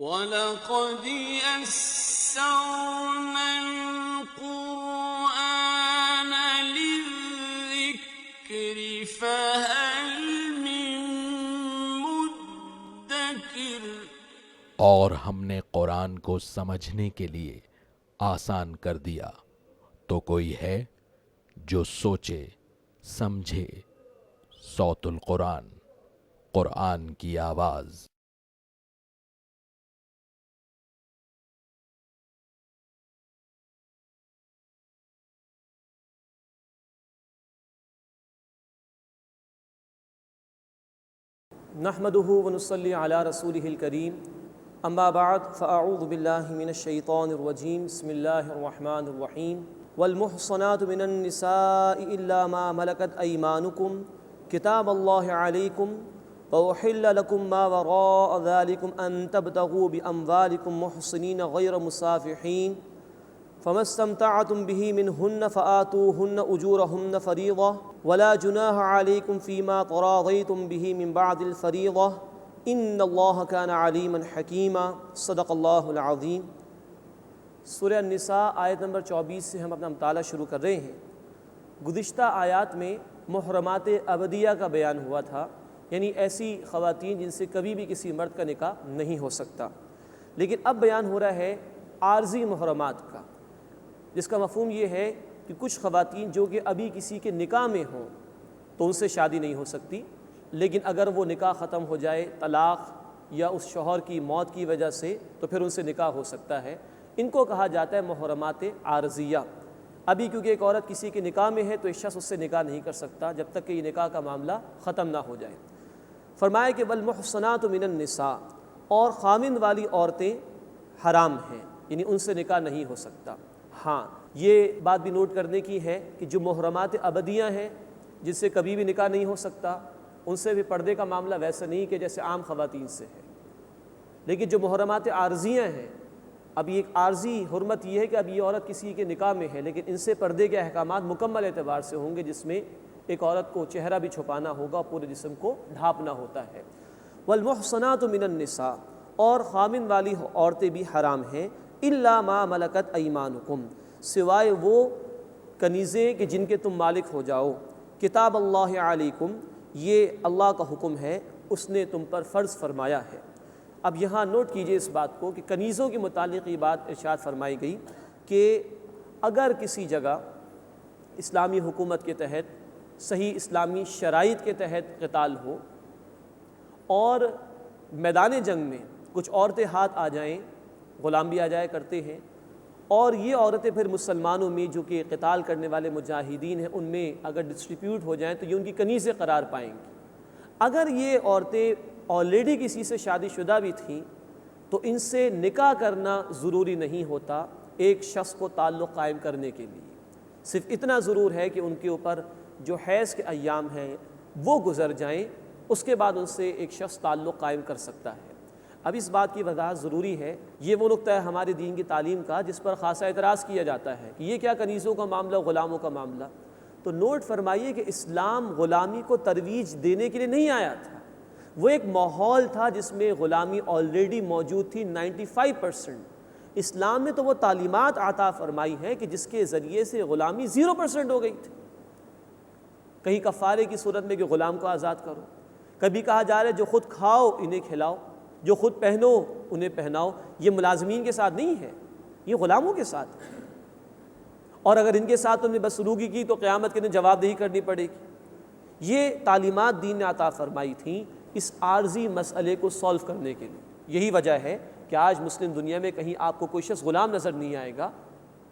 وَلَقَدْ يَسَّرْنَا الْقُرْآنَ لِلذِّكْرِ فَهَلْ مِن مُّدَّكِرٍ۔ اور ہم نے قرآن کو سمجھنے کے لیے آسان کر دیا، تو کوئی ہے جو سوچے سمجھے۔ صوت القرآن، قرآن کی آواز۔ نحمده ونصلي على رسوله الكريم اما بعد فاعوذ بالله من الشيطان الرجيم بسم الله الرحمن الرحيم والمحصنات من النساء الا ما ملكت ايمانكم كتاب الله عليكم وأحل لكم ما وراء ذلكم ان تبتغوا باموالكم محصنين غير مسافحين فما استمتعتم به منهن فآتوهن أجورهن فريضة ولا جناح عليكم فيما تراضيتم به من بعد الفريضة إن الله كان عليما حكيما صدق الله العظيم۔ سورہ النساء آیت نمبر 24 سے ہم اپنا مطالعہ شروع کر رہے ہیں۔ گزشتہ آیات میں محرمات ابدیہ کا بیان ہوا تھا، یعنی ایسی خواتین جن سے کبھی بھی کسی مرد کا نکاح نہیں ہو سکتا، لیکن اب بیان ہو رہا ہے عارضی محرمات کا، جس کا مفہوم یہ ہے کہ کچھ خواتین جو کہ ابھی کسی کے نکاح میں ہوں تو ان سے شادی نہیں ہو سکتی، لیکن اگر وہ نکاح ختم ہو جائے طلاق یا اس شوہر کی موت کی وجہ سے تو پھر ان سے نکاح ہو سکتا ہے۔ ان کو کہا جاتا ہے محرمات عارضیہ۔ ابھی کیونکہ ایک عورت کسی کے نکاح میں ہے تو ایک شخص اس سے نکاح نہیں کر سکتا جب تک کہ یہ نکاح کا معاملہ ختم نہ ہو جائے۔ فرمایا کہ والمحصنات من النساء، اور خامند والی عورتیں حرام ہیں، یعنی ان سے نکاح نہیں ہو سکتا۔ ہاں، یہ بات بھی نوٹ کرنے کی ہے کہ جو محرمات ابدیہ ہیں جس سے کبھی بھی نکاح نہیں ہو سکتا، ان سے بھی پردے کا معاملہ ویسا نہیں کہ جیسے عام خواتین سے ہے، لیکن جو محرمات عارضیہ ہیں، اب یہ ایک عارضی حرمت یہ ہے کہ اب یہ عورت کسی کے نکاح میں ہے، لیکن ان سے پردے کے احکامات مکمل اعتبار سے ہوں گے، جس میں ایک عورت کو چہرہ بھی چھپانا ہوگا، پورے جسم کو ڈھانپنا ہوتا ہے۔ والمحصنات من النساء، اور خامند والی عورتیں بھی حرام ہیں، الا ما ملکت ایمانکم، سوائے وہ کنیزیں کہ جن کے تم مالک ہو جاؤ۔ کتاب اللہ علیکم، یہ اللہ کا حکم ہے، اس نے تم پر فرض فرمایا ہے۔ اب یہاں نوٹ کیجئے اس بات کو کہ کنیزوں کے متعلق یہ بات ارشاد فرمائی گئی کہ اگر کسی جگہ اسلامی حکومت کے تحت صحیح اسلامی شرائط کے تحت قتال ہو اور میدان جنگ میں کچھ عورتیں ہاتھ آ جائیں، غلام بھی آ جایا کرتے ہیں، اور یہ عورتیں پھر مسلمانوں میں جو کہ قتال کرنے والے مجاہدین ہیں ان میں اگر ڈسٹریبیوٹ ہو جائیں تو یہ ان کی کنیزیں قرار پائیں گی۔ اگر یہ عورتیں آلریڈی کسی سے شادی شدہ بھی تھیں تو ان سے نکاح کرنا ضروری نہیں ہوتا ایک شخص کو تعلق قائم کرنے کے لیے، صرف اتنا ضرور ہے کہ ان کے اوپر جو حیض کے ایام ہیں وہ گزر جائیں، اس کے بعد ان سے ایک شخص تعلق قائم کر سکتا ہے۔ اب اس بات کی وضاحت ضروری ہے، یہ وہ نقطہ ہے ہمارے دین کی تعلیم کا جس پر خاصا اعتراض کیا جاتا ہے کہ یہ کیا کنیزوں کا معاملہ، غلاموں کا معاملہ۔ تو نوٹ فرمائیے کہ اسلام غلامی کو ترویج دینے کے لیے نہیں آیا تھا، وہ ایک ماحول تھا جس میں غلامی آلریڈی موجود تھی 95%۔ اسلام نے تو وہ تعلیمات عطا فرمائی ہیں کہ جس کے ذریعے سے غلامی 0% ہو گئی تھی۔ کہیں کفارے کی صورت میں کہ غلام کو آزاد کرو، کبھی کہا جا رہا ہے جو خود کھاؤ انہیں کھلاؤ، جو خود پہنو انہیں پہناؤ۔ یہ ملازمین کے ساتھ نہیں ہے، یہ غلاموں کے ساتھ ہے، اور اگر ان کے ساتھ تم نے بدسلوکی کی تو قیامت کے دن جواب دہی کرنی پڑے گی۔ یہ تعلیمات دین نے عطا فرمائی تھیں اس عارضی مسئلے کو سولو کرنے کے لیے۔ یہی وجہ ہے کہ آج مسلم دنیا میں کہیں آپ کو کوئی شخص غلام نظر نہیں آئے گا،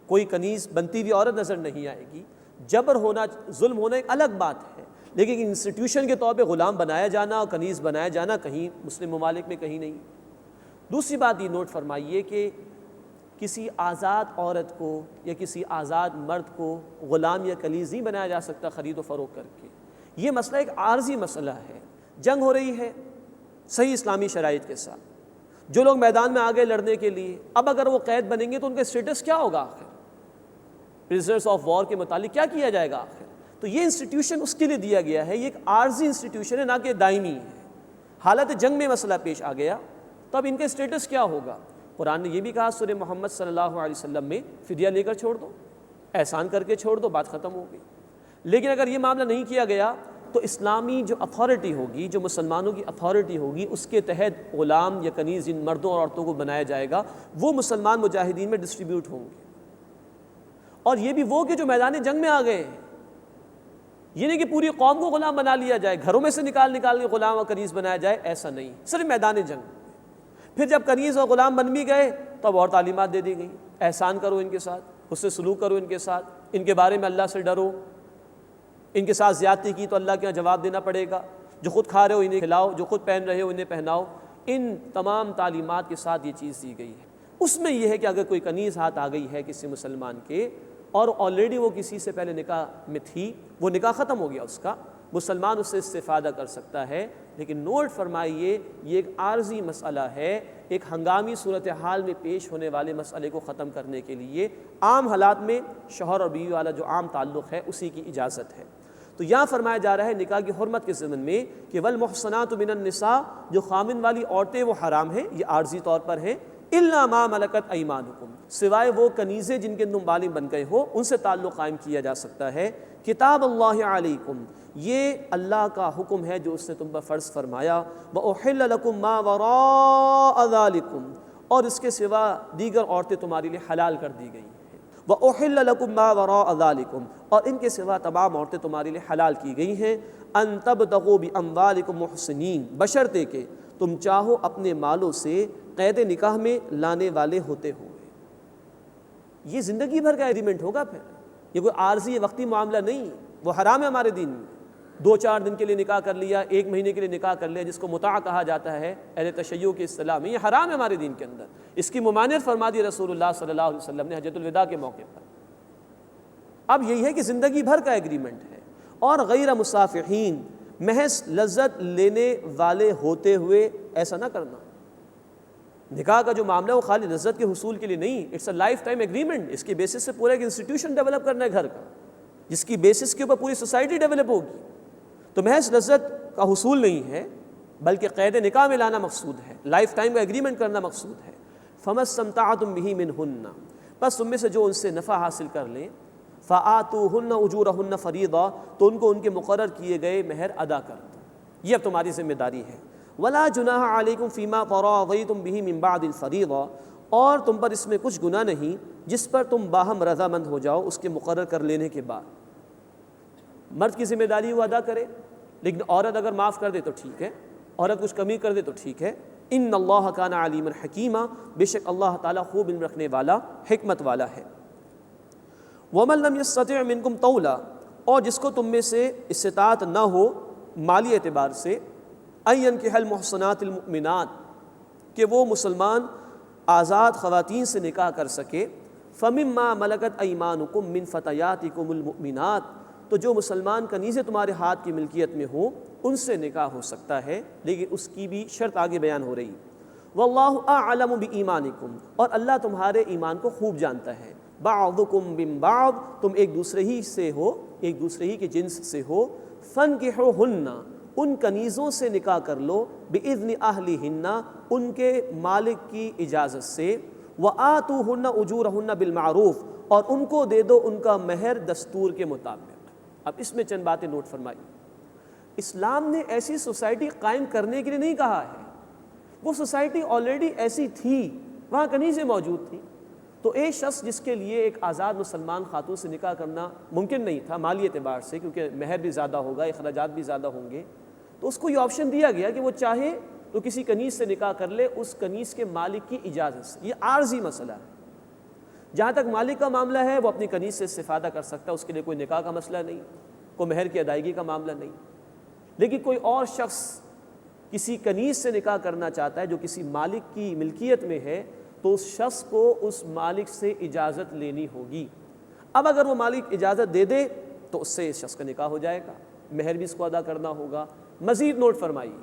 کوئی کنیز بنتی ہوئی عورت نظر نہیں آئے گی۔ جبر ہونا، ظلم ہونا ایک الگ بات ہے، لیکن انسٹیٹیوشن کے طور پہ غلام بنایا جانا اور کنیز بنایا جانا کہیں مسلم ممالک میں کہیں نہیں۔ دوسری بات یہ نوٹ فرمائیے کہ کسی آزاد عورت کو یا کسی آزاد مرد کو غلام یا کنیز نہیں بنایا جا سکتا خرید و فروخت کر کے۔ یہ مسئلہ ایک عارضی مسئلہ ہے، جنگ ہو رہی ہے صحیح اسلامی شرائط کے ساتھ، جو لوگ میدان میں آگے لڑنے کے لیے، اب اگر وہ قید بنیں گے تو ان کا اسٹیٹس کیا ہوگا آخر؟ پرزنرز آف وار کے متعلق کیا کیا جائے گا آخر؟ تو یہ انسٹیٹیوشن اس کے لیے دیا گیا ہے، یہ ایک عارضی انسٹیٹیوشن ہے، نہ کہ دائمی ہے۔ حالت جنگ میں مسئلہ پیش آ گیا تو اب ان کا اسٹیٹس کیا ہوگا؟ قرآن نے یہ بھی کہا سورہ محمد صلی اللہ علیہ وسلم میں فدیہ لے کر چھوڑ دو، احسان کر کے چھوڑ دو، بات ختم ہو گئی۔ لیکن اگر یہ معاملہ نہیں کیا گیا تو اسلامی جو اتھارٹی ہوگی، جو مسلمانوں کی اتھارٹی ہوگی، اس کے تحت غلام یا کنیز جن مردوں اور عورتوں کو بنایا جائے گا وہ مسلمان مجاہدین میں ڈسٹریبیوٹ ہوں گے، اور یہ بھی وہ کہ جو میدان جنگ میں آ گئے ہیں۔ یہ نہیں کہ پوری قوم کو غلام بنا لیا جائے، گھروں میں سے نکال کے غلام اور کنیز بنایا جائے، ایسا نہیں، صرف میدان جنگ۔ پھر جب کنیز اور غلام بن بھی گئے تو اب اور تعلیمات دے دی گئی، احسان کرو ان کے ساتھ، اس سے سلوک کرو ان کے ساتھ، ان کے بارے میں اللہ سے ڈرو، ان کے ساتھ زیادتی کی تو اللہ کے یہاں جواب دینا پڑے گا، جو خود کھا رہے ہو انہیں کھلاؤ، جو خود پہن رہے ہو انہیں پہناؤ۔ ان تمام تعلیمات کے ساتھ یہ چیز دی گئی ہے۔ اس میں یہ ہے کہ اگر کوئی کنیز ہاتھ آ گئی ہے کسی مسلمان کے اور آلریڈی وہ کسی سے پہلے نکاح میں تھی، وہ نکاح ختم ہو گیا اس کا، مسلمان اس سے استفادہ کر سکتا ہے، لیکن نوٹ فرمائیے یہ ایک عارضی مسئلہ ہے، ایک ہنگامی صورتحال میں پیش ہونے والے مسئلے کو ختم کرنے کے لیے عام حالات میں شوہر اور بیوی والا جو عام تعلق ہے اسی کی اجازت ہے۔ تو یہاں فرمایا جا رہا ہے نکاح کی حرمت کے ضمن میں کہ والمحصنات من النساء، جو خامن والی عورتیں وہ حرام ہیں، یہ عارضی طور پر ہیں، الا ما ملکت ایمانکم، سوائے وہ کنیزیں جن کے تم بالغ بن گئے ہو، ان سے تعلق قائم کیا جا سکتا ہے۔ کتاب اللہ علیکم، یہ اللہ کا حکم ہے جو اس نے تم پر فرض فرمایا۔ وَأُحِلَّ لَكُم مَّا وَرَاءَ ذَلِكُم، اور اس کے سوا دیگر عورتیں تمہارے لیے حلال کر دی گئی ہیں۔ وَأُحِلَّ لَكُم مَّا وَرَاءَ ذَلِكُم، اور ان کے سوا تمام عورتیں تمہارے لیے حلال کی گئی ہیں۔ أَن تَبْتَغُوا بِأَمْوَالِكُم مُحْسِنِينَ، بشرطے کہ تم چاہو اپنے مالوں سے قید نکاح میں لانے والے ہوتے ہوئے۔ یہ زندگی بھر کا ایگریمنٹ ہوگا، پھر یہ کوئی عارضی وقتی معاملہ نہیں، وہ حرام ہے ہمارے دین میں۔ 2-4 دن کے لیے نکاح کر لیا، 1 مہینے کے لیے نکاح کر لیا، جس کو متاع کہا جاتا ہے اہل تشیع کی اصطلاح میں، یہ حرام ہے ہمارے دین کے اندر۔ اس کی ممانعت فرما دی رسول اللہ صلی اللہ علیہ وسلم نے حجۃ الوداع کے موقع پر۔ اب یہی ہے کہ زندگی بھر کا ایگریمنٹ ہے۔ اور غیر مصافحین، محض لذت لینے والے ہوتے ہوئے ایسا نہ کرنا۔ نکاح کا جو معاملہ ہے وہ خالی لذت کے حصول کے لیے نہیں، it's a lifetime agreement. اس کی بیسس سے پورا ایک انسٹیٹیوشن ڈیولپ کرنا ہے گھر کا، جس کی بیسس کے اوپر پوری سوسائٹی ڈیولپ ہوگی۔ تو محض لذت کا حصول نہیں ہے بلکہ قید نکاح میں لانا مقصود ہے، لائف ٹائم کا ایگریمنٹ کرنا مقصود ہے۔ فَمَا اسْتَمْتَعْتُم بِهِ مِنْهُنَّ، بس تم میں سے جو ان سے نفع حاصل کر لیں، فَآتُوهُنَّ أُجُورَهُنَّ فَرِيضَةً، تو ان کو ان کے مقرر کیے گئے مہر ادا کر دو، یہ اب تمہاری ذمہ داری ہے۔ وَلَا جُنَاحَ عَلَيْكُمْ فِي مَا تَرَاضَيْتُم بِهِ مِن بَعْدِ الْفَرِيضَةِ، اور تم پر اس میں کچھ گناہ نہیں جس پر تم باہم رضامند ہو جاؤ اس کے مقرر کر لینے کے بعد۔ مرد کی ذمہ داری وہ ادا کرے، لیکن عورت اگر معاف کر دے تو ٹھیک ہے، عورت کچھ کمی کر دے تو ٹھیک ہے۔ ان اللہ کان علیما حکیما، بے شک اللہ تعالیٰ خوب علم رکھنے والا، حکمت والا ہے۔ ومن لم یستطع منکم طولا، اور جس کو تم میں سے استطاعت نہ ہو مالی اعتبار سے، ان ینکح المحصنات المؤمنات، کہ وہ مسلمان آزاد خواتین سے نکاح کر سکے، فمما ملکت ایمانکم من فتیاتکم المؤمنات، تو جو مسلمان کنیزیں تمہارے ہاتھ کی ملکیت میں ہوں ان سے نکاح ہو سکتا ہے، لیکن اس کی بھی شرط آگے بیان ہو رہی۔ واللہ اعلم بایمانکم، اور اللہ تمہارے ایمان کو خوب جانتا ہے۔ بعضکم من بعض، تم ایک دوسرے ہی سے ہو، ایک دوسرے ہی کے جنس سے ہو۔ فانکحوہن، ان کنیزوں سے نکاح کر لو، باذن اہلہن، ان کے مالک کی اجازت سے۔ وآتوہن اجورہن بالمعروف، اور ان کو دے دو ان کا مہر دستور کے مطابق۔ اب اس میں چند باتیں نوٹ فرمائی۔ اسلام نے ایسی سوسائٹی قائم کرنے کے لیے نہیں کہا ہے، وہ سوسائٹی آلریڈی ایسی تھی، وہاں کنیزیں موجود تھیں۔ تو ایک شخص جس کے لیے ایک آزاد مسلمان خاتون سے نکاح کرنا ممکن نہیں تھا مالی اعتبار سے، کیونکہ مہر بھی زیادہ ہوگا، اخراجات بھی زیادہ ہوں گے، تو اس کو یہ آپشن دیا گیا کہ وہ چاہے تو کسی کنیز سے نکاح کر لے اس کنیز کے مالک کی اجازت سے۔ یہ عارضی مسئلہ ہے، جہاں تک مالک کا معاملہ ہے وہ اپنی کنیز سے استفادہ کر سکتا ہے، اس کے لیے کوئی نکاح کا مسئلہ نہیں، کوئی مہر کی ادائیگی کا معاملہ نہیں۔ لیکن کوئی اور شخص کسی کنیز سے نکاح کرنا چاہتا ہے جو کسی مالک کی ملکیت میں ہے، تو اس شخص کو اس مالک سے اجازت لینی ہوگی۔ اب اگر وہ مالک اجازت دے دے تو اس سے اس شخص کا نکاح ہو جائے گا، مہر بھی اس کو ادا کرنا ہوگا۔ مزید نوٹ فرمائیے،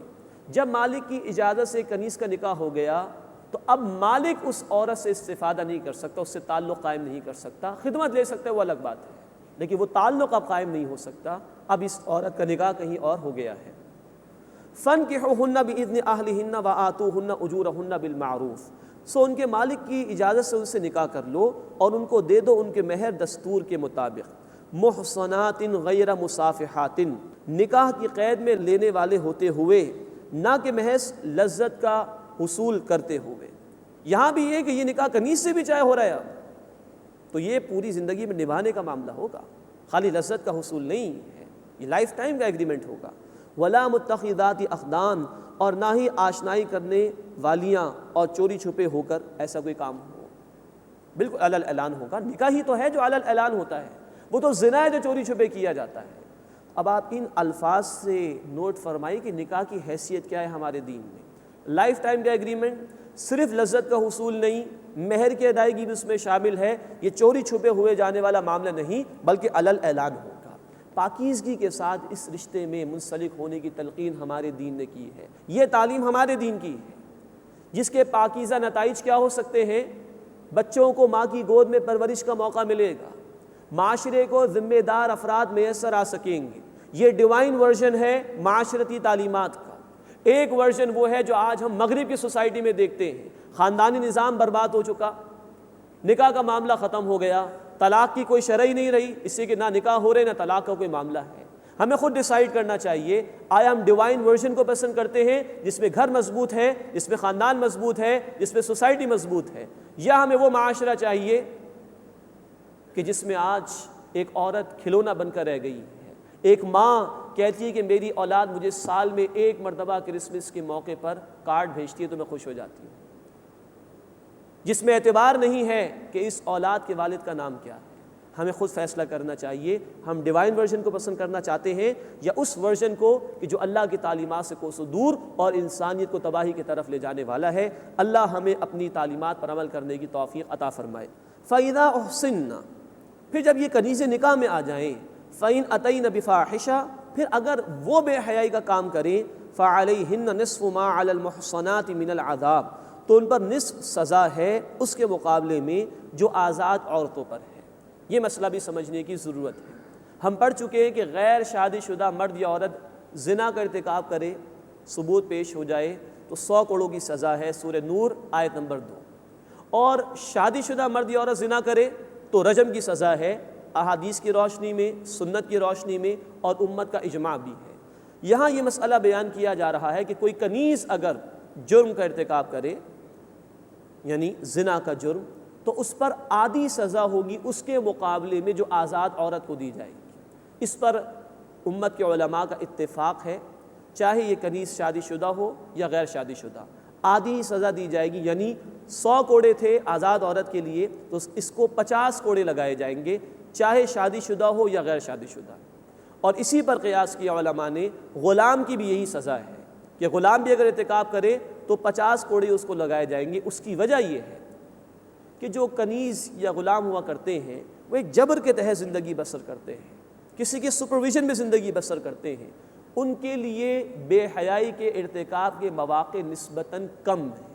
جب مالک کی اجازت سے کنیز کا نکاح ہو گیا تو اب مالک اس عورت سے استفادہ نہیں کر سکتا، اس سے تعلق قائم نہیں کر سکتا، خدمت لے سکتا ہے وہ الگ بات ہے، لیکن وہ تعلق اب قائم نہیں ہو سکتا، اب اس عورت کا نکاح کہیں اور ہو گیا ہے۔ فَانْكِحُوهُنَّ بِإِذْنِ أَهْلِهِنَّ وَآتُوهُنَّ أُجُورَهُنَّ بِالْمَعْرُوفِ، سو ان کے مالک کی اجازت سے ان سے نکاح کر لو اور ان کو دے دو ان کے مہر دستور کے مطابق، محصنات غیر مصافحات، نکاح کی قید میں لینے والے ہوتے ہوئے، نہ کہ محض لذت کا حصول کرتے ہوئے۔ یہاں بھی یہ کہ یہ نکاح کنیز سے بھی چاہے ہو رہا ہے تو یہ پوری زندگی میں نبھانے کا معاملہ ہوگا، خالی لذت کا حصول نہیں ہے، یہ لائف ٹائم کا ایگریمنٹ ہوگا۔ ولا متخذات اخدان، اور نہ ہی آشنائی کرنے والیاں اور چوری چھپے ہو کر ایسا کوئی کام ہو، بالکل علی الاعلان ہوگا۔ نکاح ہی تو ہے جو علی الاعلان ہوتا ہے، وہ تو زنا ہے جو چوری چھپے کیا جاتا ہے۔ اب آپ ان الفاظ سے نوٹ فرمائیں کہ نکاح کی حیثیت کیا ہے ہمارے دین میں۔ لائف ٹائم کا ایگریمنٹ، صرف لذت کا حصول نہیں، مہر کی ادائیگی بھی اس میں شامل ہے، یہ چوری چھپے ہوئے جانے والا معاملہ نہیں بلکہ علی الاعلان ہوگا۔ پاکیزگی کے ساتھ اس رشتے میں منسلک ہونے کی تلقین ہمارے دین نے کی ہے، یہ تعلیم ہمارے دین کی ہے، جس کے پاکیزہ نتائج کیا ہو سکتے ہیں؟ بچوں کو ماں کی گود میں پرورش کا موقع ملے گا، معاشرے کو ذمہ دار افراد میسر آ سکیں گے۔ یہ ڈیوائن ورژن ہے معاشرتی تعلیمات کا۔ ایک ورژن وہ ہے جو آج ہم مغرب کی سوسائٹی میں دیکھتے ہیں، خاندانی نظام برباد ہو چکا، نکاح کا معاملہ ختم ہو گیا، طلاق کی کوئی شرح ہی نہیں رہی، اس سے کہ نہ نکاح ہو رہے نہ طلاق کا کوئی معاملہ ہے۔ ہمیں خود ڈیسائیڈ کرنا چاہیے، آیا ہم ڈیوائن ورژن کو پسند کرتے ہیں جس میں گھر مضبوط ہے، جس میں خاندان مضبوط ہے، جس میں سوسائٹی مضبوط ہے، یا ہمیں وہ معاشرہ چاہیے کہ جس میں آج ایک عورت کھلونا بن کر رہ گئی ہے، ایک ماں کہتی ہے کہ میری اولاد مجھے سال میں ایک مرتبہ کرسمس کے موقع پر کارڈ بھیجتی ہے تو میں خوش ہو جاتی ہوں، جس میں اعتبار نہیں ہے کہ اس اولاد کے والد کا نام کیا ہے۔ ہمیں خود فیصلہ کرنا چاہیے، ہم ڈیوائن ورژن کو پسند کرنا چاہتے ہیں یا اس ورژن کو کہ جو اللہ کی تعلیمات سے کوسوں دور اور انسانیت کو تباہی کی طرف لے جانے والا ہے۔ اللہ ہمیں اپنی تعلیمات پر عمل کرنے کی توفیق عطا فرمائے۔ فَإِذَا أُحْصِنَّ، پھر جب یہ کنیزیں نکاح میں آ جائیں، فَإِنْ أَتَيْنَ بِفَاحِشَةٍ، پھر اگر وہ بے حیائی کا کام کریں، فَعَلَيْهِنَّ نِصْفُ مَا عَلَى الْمُحْصَنَاتِ مِنَ الْعَذَابِ، تو ان پر نصف سزا ہے اس کے مقابلے میں جو آزاد عورتوں پر ہے۔ یہ مسئلہ بھی سمجھنے کی ضرورت ہے۔ ہم پڑھ چکے ہیں کہ غیر شادی شدہ مرد یا عورت زنا کا ارتکاب کرے، ثبوت پیش ہو جائے تو 100 کوڑوں کی سزا ہے، سورہ نور آیت نمبر 2، اور شادی شدہ مرد یا عورت زنا کرے تو رجم کی سزا ہے، احادیث کی روشنی میں، سنت کی روشنی میں، اور امت کا اجماع بھی ہے۔ یہاں یہ مسئلہ بیان کیا جا رہا ہے کہ کوئی کنیز اگر جرم کا ارتکاب کرے، یعنی زنا کا جرم، تو اس پر آدھی سزا ہوگی اس کے مقابلے میں جو آزاد عورت کو دی جائے گی۔ اس پر امت کے علماء کا اتفاق ہے، چاہے یہ کنیز شادی شدہ ہو یا غیر شادی شدہ، آدھی سزا دی جائے گی، یعنی 100 کوڑے تھے آزاد عورت کے لیے تو اس کو 50 کوڑے لگائے جائیں گے، چاہے شادی شدہ ہو یا غیر شادی شدہ۔ اور اسی پر قیاس کیا علماء نے، غلام کی بھی یہی سزا ہے کہ غلام بھی اگر ارتکاب کرے تو 50 کوڑے اس کو لگائے جائیں گے۔ اس کی وجہ یہ ہے کہ جو کنیز یا غلام ہوا کرتے ہیں وہ ایک جبر کے تحت زندگی بسر کرتے ہیں، کسی کے سپرویژن میں زندگی بسر کرتے ہیں، ان کے لیے بے حیائی کے ارتکاب کے مواقع نسبتاً کم ہیں،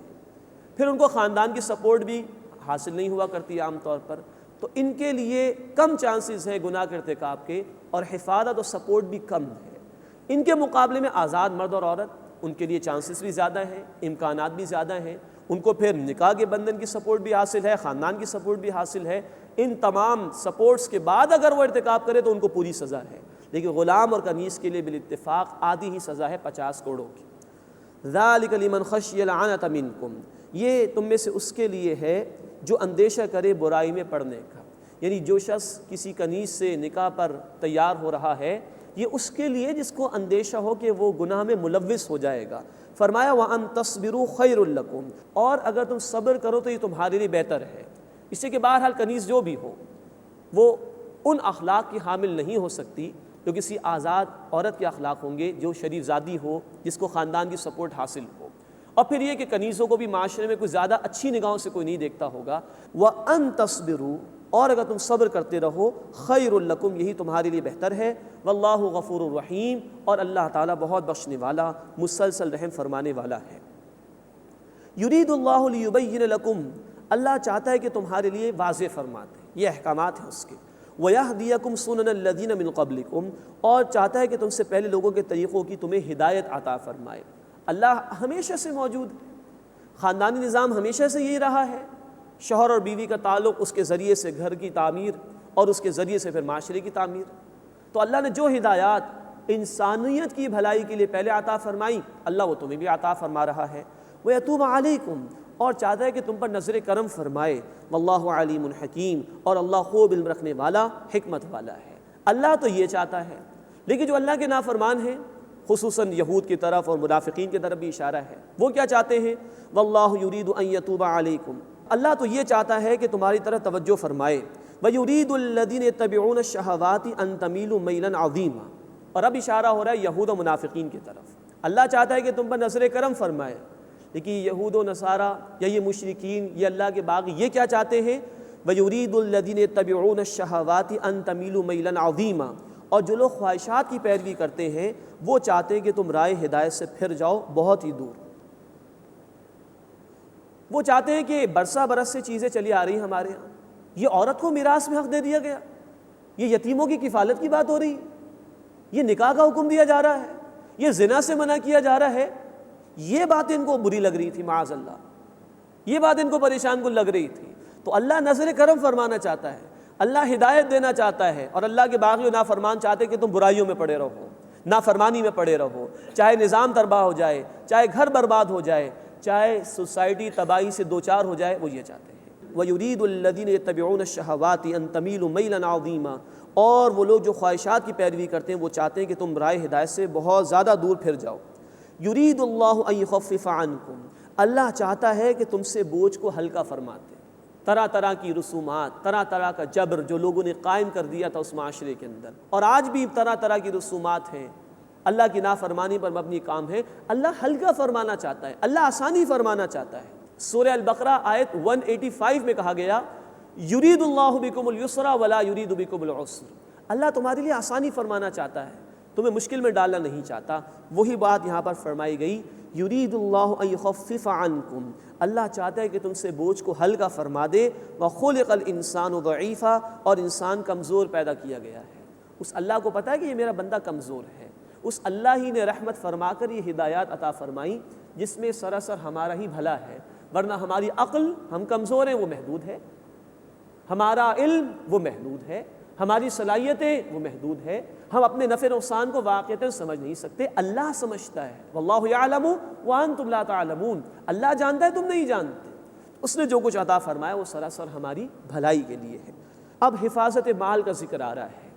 پھر ان کو خاندان کی سپورٹ بھی حاصل نہیں ہوا کرتی عام طور پر، تو ان کے لیے کم چانسز ہیں گناہ کے ارتکاب کے، اور حفاظت اور سپورٹ بھی کم ہے۔ ان کے مقابلے میں آزاد مرد اور عورت، ان کے لیے چانسز بھی زیادہ ہیں، امکانات بھی زیادہ ہیں، ان کو پھر نکاح کے بندھن کی سپورٹ بھی حاصل ہے، خاندان کی سپورٹ بھی حاصل ہے۔ ان تمام سپورٹس کے بعد اگر وہ ارتکاب کرے تو ان کو پوری سزا ہے، لیکن غلام اور کنیز کے لیے بالاتفاق آدھی ہی سزا ہے، 50 کوڑوں کی۔ ذَلِكَ لِمَنْ خَشِيَ الْعَنَتَ مِنْكُمْ، یہ تم میں سے اس کے لیے ہے جو اندیشہ کرے برائی میں پڑنے کا، یعنی جو شخص کسی کنیز سے نکاح پر تیار ہو رہا ہے، یہ اس کے لیے جس کو اندیشہ ہو کہ وہ گناہ میں ملوث ہو جائے گا۔ فرمایا وَأَن تَصْبِرُوا خَيْرٌ لَكُمْ، اور اگر تم صبر کرو تو یہ تمہارے لیے بہتر ہے۔ اس سے کہ بہرحال کنیز جو بھی ہو وہ ان اخلاق کی حامل نہیں ہو سکتی جو کسی آزاد عورت کے اخلاق ہوں گے، جو شریف زادی ہو، جس کو خاندان کی سپورٹ حاصل ہو۔ اور پھر یہ کہ کنیزوں کو بھی معاشرے میں کوئی زیادہ اچھی نگاہوں سے کوئی نہیں دیکھتا ہوگا۔ وَأَن تَصْبِرُوا، اور اگر تم صبر کرتے رہو، خیر لکم، یہی تمہارے لیے بہتر ہے۔ واللہ غفور الرحیم، اور اللہ تعالیٰ بہت بخشنے والا، مسلسل رحم فرمانے والا ہے۔ یرید اللہ لیبین لکم، اللہ چاہتا ہے کہ تمہارے لیے واضح فرما دے، یہ احکامات ہیں اس کے۔ وَيَهْدِيَكُمْ سُنَنَ الَّذِينَ مِن قَبْلِكُمْ، اور چاہتا ہے کہ تم سے پہلے لوگوں کے طریقوں کی تمہیں ہدایت عطا فرمائے۔ اللہ ہمیشہ سے موجود ہے، خاندانی نظام ہمیشہ سے یہی رہا ہے، شوہر اور بیوی کا تعلق، اس کے ذریعے سے گھر کی تعمیر اور اس کے ذریعے سے پھر معاشرے کی تعمیر۔ تو اللہ نے جو ہدایات انسانیت کی بھلائی کے لیے پہلے عطا فرمائی، اللہ وہ تمہیں بھی عطا فرما رہا ہے۔ وَيَتُوبَ عَلَيْكُمْ، اور چاہتا ہے کہ تم پر نظر کرم فرمائے۔ وَاللَّهُ عَلِيمٌ حَكِيمٌ، اور اللہ خوب علم رکھنے والا، حکمت والا ہے۔ اللہ تو یہ چاہتا ہے، لیکن جو اللہ کے نافرمان ہیں، خصوصاً یہود کی طرف اور منافقین کی طرف بھی اشارہ ہے، وہ کیا چاہتے ہیں؟ وَاللَّهُ يُرِيدُ أَن يَتُوبَ عَلَيْكُمْ، اللہ تو یہ چاہتا ہے کہ تمہاری طرف توجہ فرمائے۔ وَيُرِيدُ الَّذِينَ يَتَّبِعُونَ الشَّهَوَاتِ أَن تَمِيلُوا مَيْلًا عَظِيمًا، اور اب اشارہ ہو رہا ہے یہود و منافقین کی طرف۔ اللہ چاہتا ہے کہ تم پر نظر کرم فرمائے، لیکن یہود و نصارہ یا یہ مشرکین، یہ اللہ کے باغی، یہ کیا چاہتے ہیں؟ وَيُرِيدُ الَّذِينَ يَتَّبِعُونَ الشَّهَوَاتِ أَن تَمِيلُوا مَيْلًا عَظِيمًا، اور جو لوگ خواہشات کی پیروی کرتے ہیں وہ چاہتے ہیں کہ تم رائے ہدایت سے پھر جاؤ بہت ہی دور۔ وہ چاہتے ہیں کہ برسہ برس سے چیزیں چلی آ رہی ہیں ہمارے ہاں، یہ عورت کو میراث میں حق دے دیا گیا، یہ یتیموں کی کفالت کی بات ہو رہی ہے، یہ نکاح کا حکم دیا جا رہا ہے، یہ زنا سے منع کیا جا رہا ہے۔ یہ بات ان کو بری لگ رہی تھی، معاذ اللہ، یہ بات ان کو پریشان کن لگ رہی تھی۔ تو اللہ نظر کرم فرمانا چاہتا ہے، اللہ ہدایت دینا چاہتا ہے، اور اللہ کے باغی و نافرمان چاہتے ہیں کہ تم برائیوں میں پڑے رہو، نافرمانی میں پڑے رہو، چاہے نظام تباہ ہو جائے، چاہے گھر برباد ہو جائے، چاہے سوسائٹی تباہی سے دوچار ہو جائے، وہ یہ چاہتے ہیں۔ وَيُرِيدُ الَّذِينَ يَتَّبِعُونَ الشَّهَوَاتِ أَن تَمِيلُوا مَيْلًا عَظِيمًا، اور وہ لوگ جو خواہشات کی پیروی کرتے ہیں وہ چاہتے ہیں کہ تم رائے ہدایت سے بہت زیادہ دور پھر جاؤ۔ یرید اللہ ان یخفف عنکم، اللہ چاہتا ہے کہ تم سے بوجھ کو ہلکا فرما دے۔ طرح طرح کی رسومات، طرح طرح کا جبر جو لوگوں نے قائم کر دیا تھا اس معاشرے کے اندر، اور آج بھی طرح طرح کی رسومات ہیں، اللہ کی نافرمانی پر مبنی کام ہے، اللہ ہلکا فرمانا چاہتا ہے، اللہ آسانی فرمانا چاہتا ہے۔ سورہ البقرہ آیت 185 میں کہا گیا یرید اللہ بکم الیسر ولا یرید بکم العسر، اللہ تمہارے لیے آسانی فرمانا چاہتا ہے، تمہیں مشکل میں ڈالنا نہیں چاہتا۔ وہی بات یہاں پر فرمائی گئی یرید اللہ ان یخفف عنکم، اللہ چاہتا ہے کہ تم سے بوجھ کو ہلکا فرما دے۔ وخلق الانسان ضعیفا، اور انسان کمزور پیدا کیا گیا ہے۔ اس اللہ کو پتہ ہے کہ یہ میرا بندہ کمزور ہے، اس اللہ ہی نے رحمت فرما کر یہ ہدایات عطا فرمائی جس میں سراسر ہمارا ہی بھلا ہے، ورنہ ہماری عقل، ہم کمزور ہیں، وہ محدود ہے، ہمارا علم وہ محدود ہے، ہماری صلاحیتیں وہ محدود ہے، ہم اپنے نفع نقصان کو واقعتاً سمجھ نہیں سکتے، اللہ سمجھتا ہے۔ واللہ یعلم وانتم لا تعلمون، اللہ جانتا ہے تم نہیں جانتے، اس نے جو کچھ عطا فرمایا وہ سراسر ہماری بھلائی کے لیے ہے۔ اب حفاظت مال کا ذکر آ رہا ہے،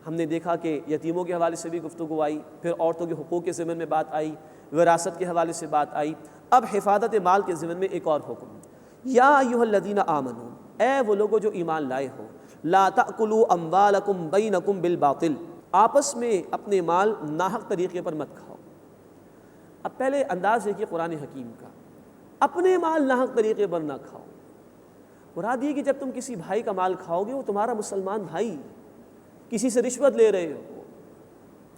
ہم نے دیکھا کہ یتیموں کے حوالے سے بھی گفتگو آئی، پھر عورتوں کے حقوق کے ضمن میں بات آئی، وراثت کے حوالے سے بات آئی، اب حفاظت مال کے ضمن میں ایک اور حکم، یا ایھا الذین آمنوا، اے وہ لوگوں جو ایمان لائے ہو، لا تأکلوا اموالکم بینکم بالباطل، آپس میں اپنے مال ناحق طریقے پر مت کھاؤ۔ اب پہلے انداز دیکھیے قرآن حکیم کا، اپنے مال ناحق طریقے پر نہ کھاؤ، مراد یہ کہ جب تم کسی بھائی کا مال کھاؤ گے وہ تمہارا مسلمان بھائی، کسی سے رشوت لے رہے ہو،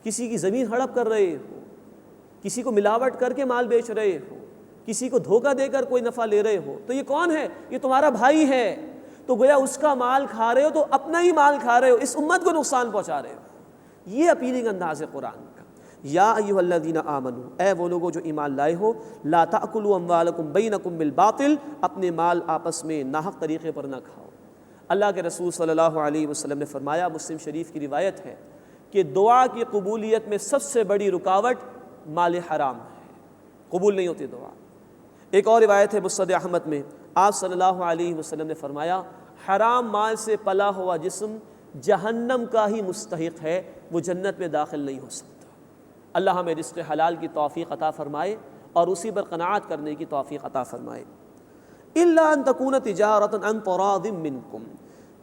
کسی کی زمین ہڑپ کر رہے ہو، کسی کو ملاوٹ کر کے مال بیچ رہے ہو، کسی کو دھوکہ دے کر کوئی نفع لے رہے ہو، تو یہ کون ہے؟ یہ تمہارا بھائی ہے، تو گویا اس کا مال کھا رہے ہو تو اپنا ہی مال کھا رہے ہو، اس امت کو نقصان پہنچا رہے ہو۔ یہ اپیلنگ انداز ہے قرآن کا، یا ایھا الذین آمنوا، اے وہ لوگوں جو ایمان لائے ہو، لا تأکلوا اموالکم بینکم بالباطل، اپنے مال آپس میں ناحق طریقے پر نہ کھاؤ۔ اللہ کے رسول صلی اللہ علیہ وسلم نے فرمایا، مسلم شریف کی روایت ہے کہ دعا کی قبولیت میں سب سے بڑی رکاوٹ مال حرام ہے، قبول نہیں ہوتی دعا۔ ایک اور روایت ہے مسند احمد میں، آپ صلی اللہ علیہ وسلم نے فرمایا، حرام مال سے پلا ہوا جسم جہنم کا ہی مستحق ہے، وہ جنت میں داخل نہیں ہو سکتا۔ اللہ ہمیں رزق حلال کی توفیق عطا فرمائے اور اسی پر قناعت کرنے کی توفیق عطا فرمائے۔ الا ان تکون تجارۃ عن تراض منکم،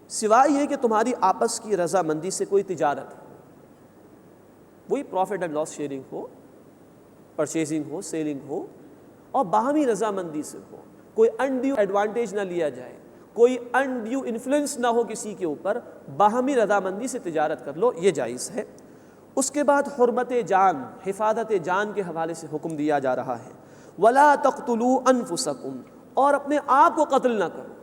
سوائے یہ کہ تمہاری آپس کی رضامندی سے کوئی تجارت ہو، وہی پروفٹ اینڈ لاس شیئرنگ ہو، پرچیزنگ ہو، سیلنگ ہو، اور باہمی رضامندی سے ہو، کوئی انڈیو ایڈوانٹیج نہ لیا جائے، کوئی انڈیو انفلوئنس نہ ہو کسی کے اوپر، باہمی رضامندی سے تجارت کر لو، یہ جائز ہے۔ اس کے بعد حرمت جان، حفاظت جان کے حوالے سے حکم دیا جا رہا ہے، ولا تقتلوا انفسکم، اور اپنے آپ کو قتل نہ کرو۔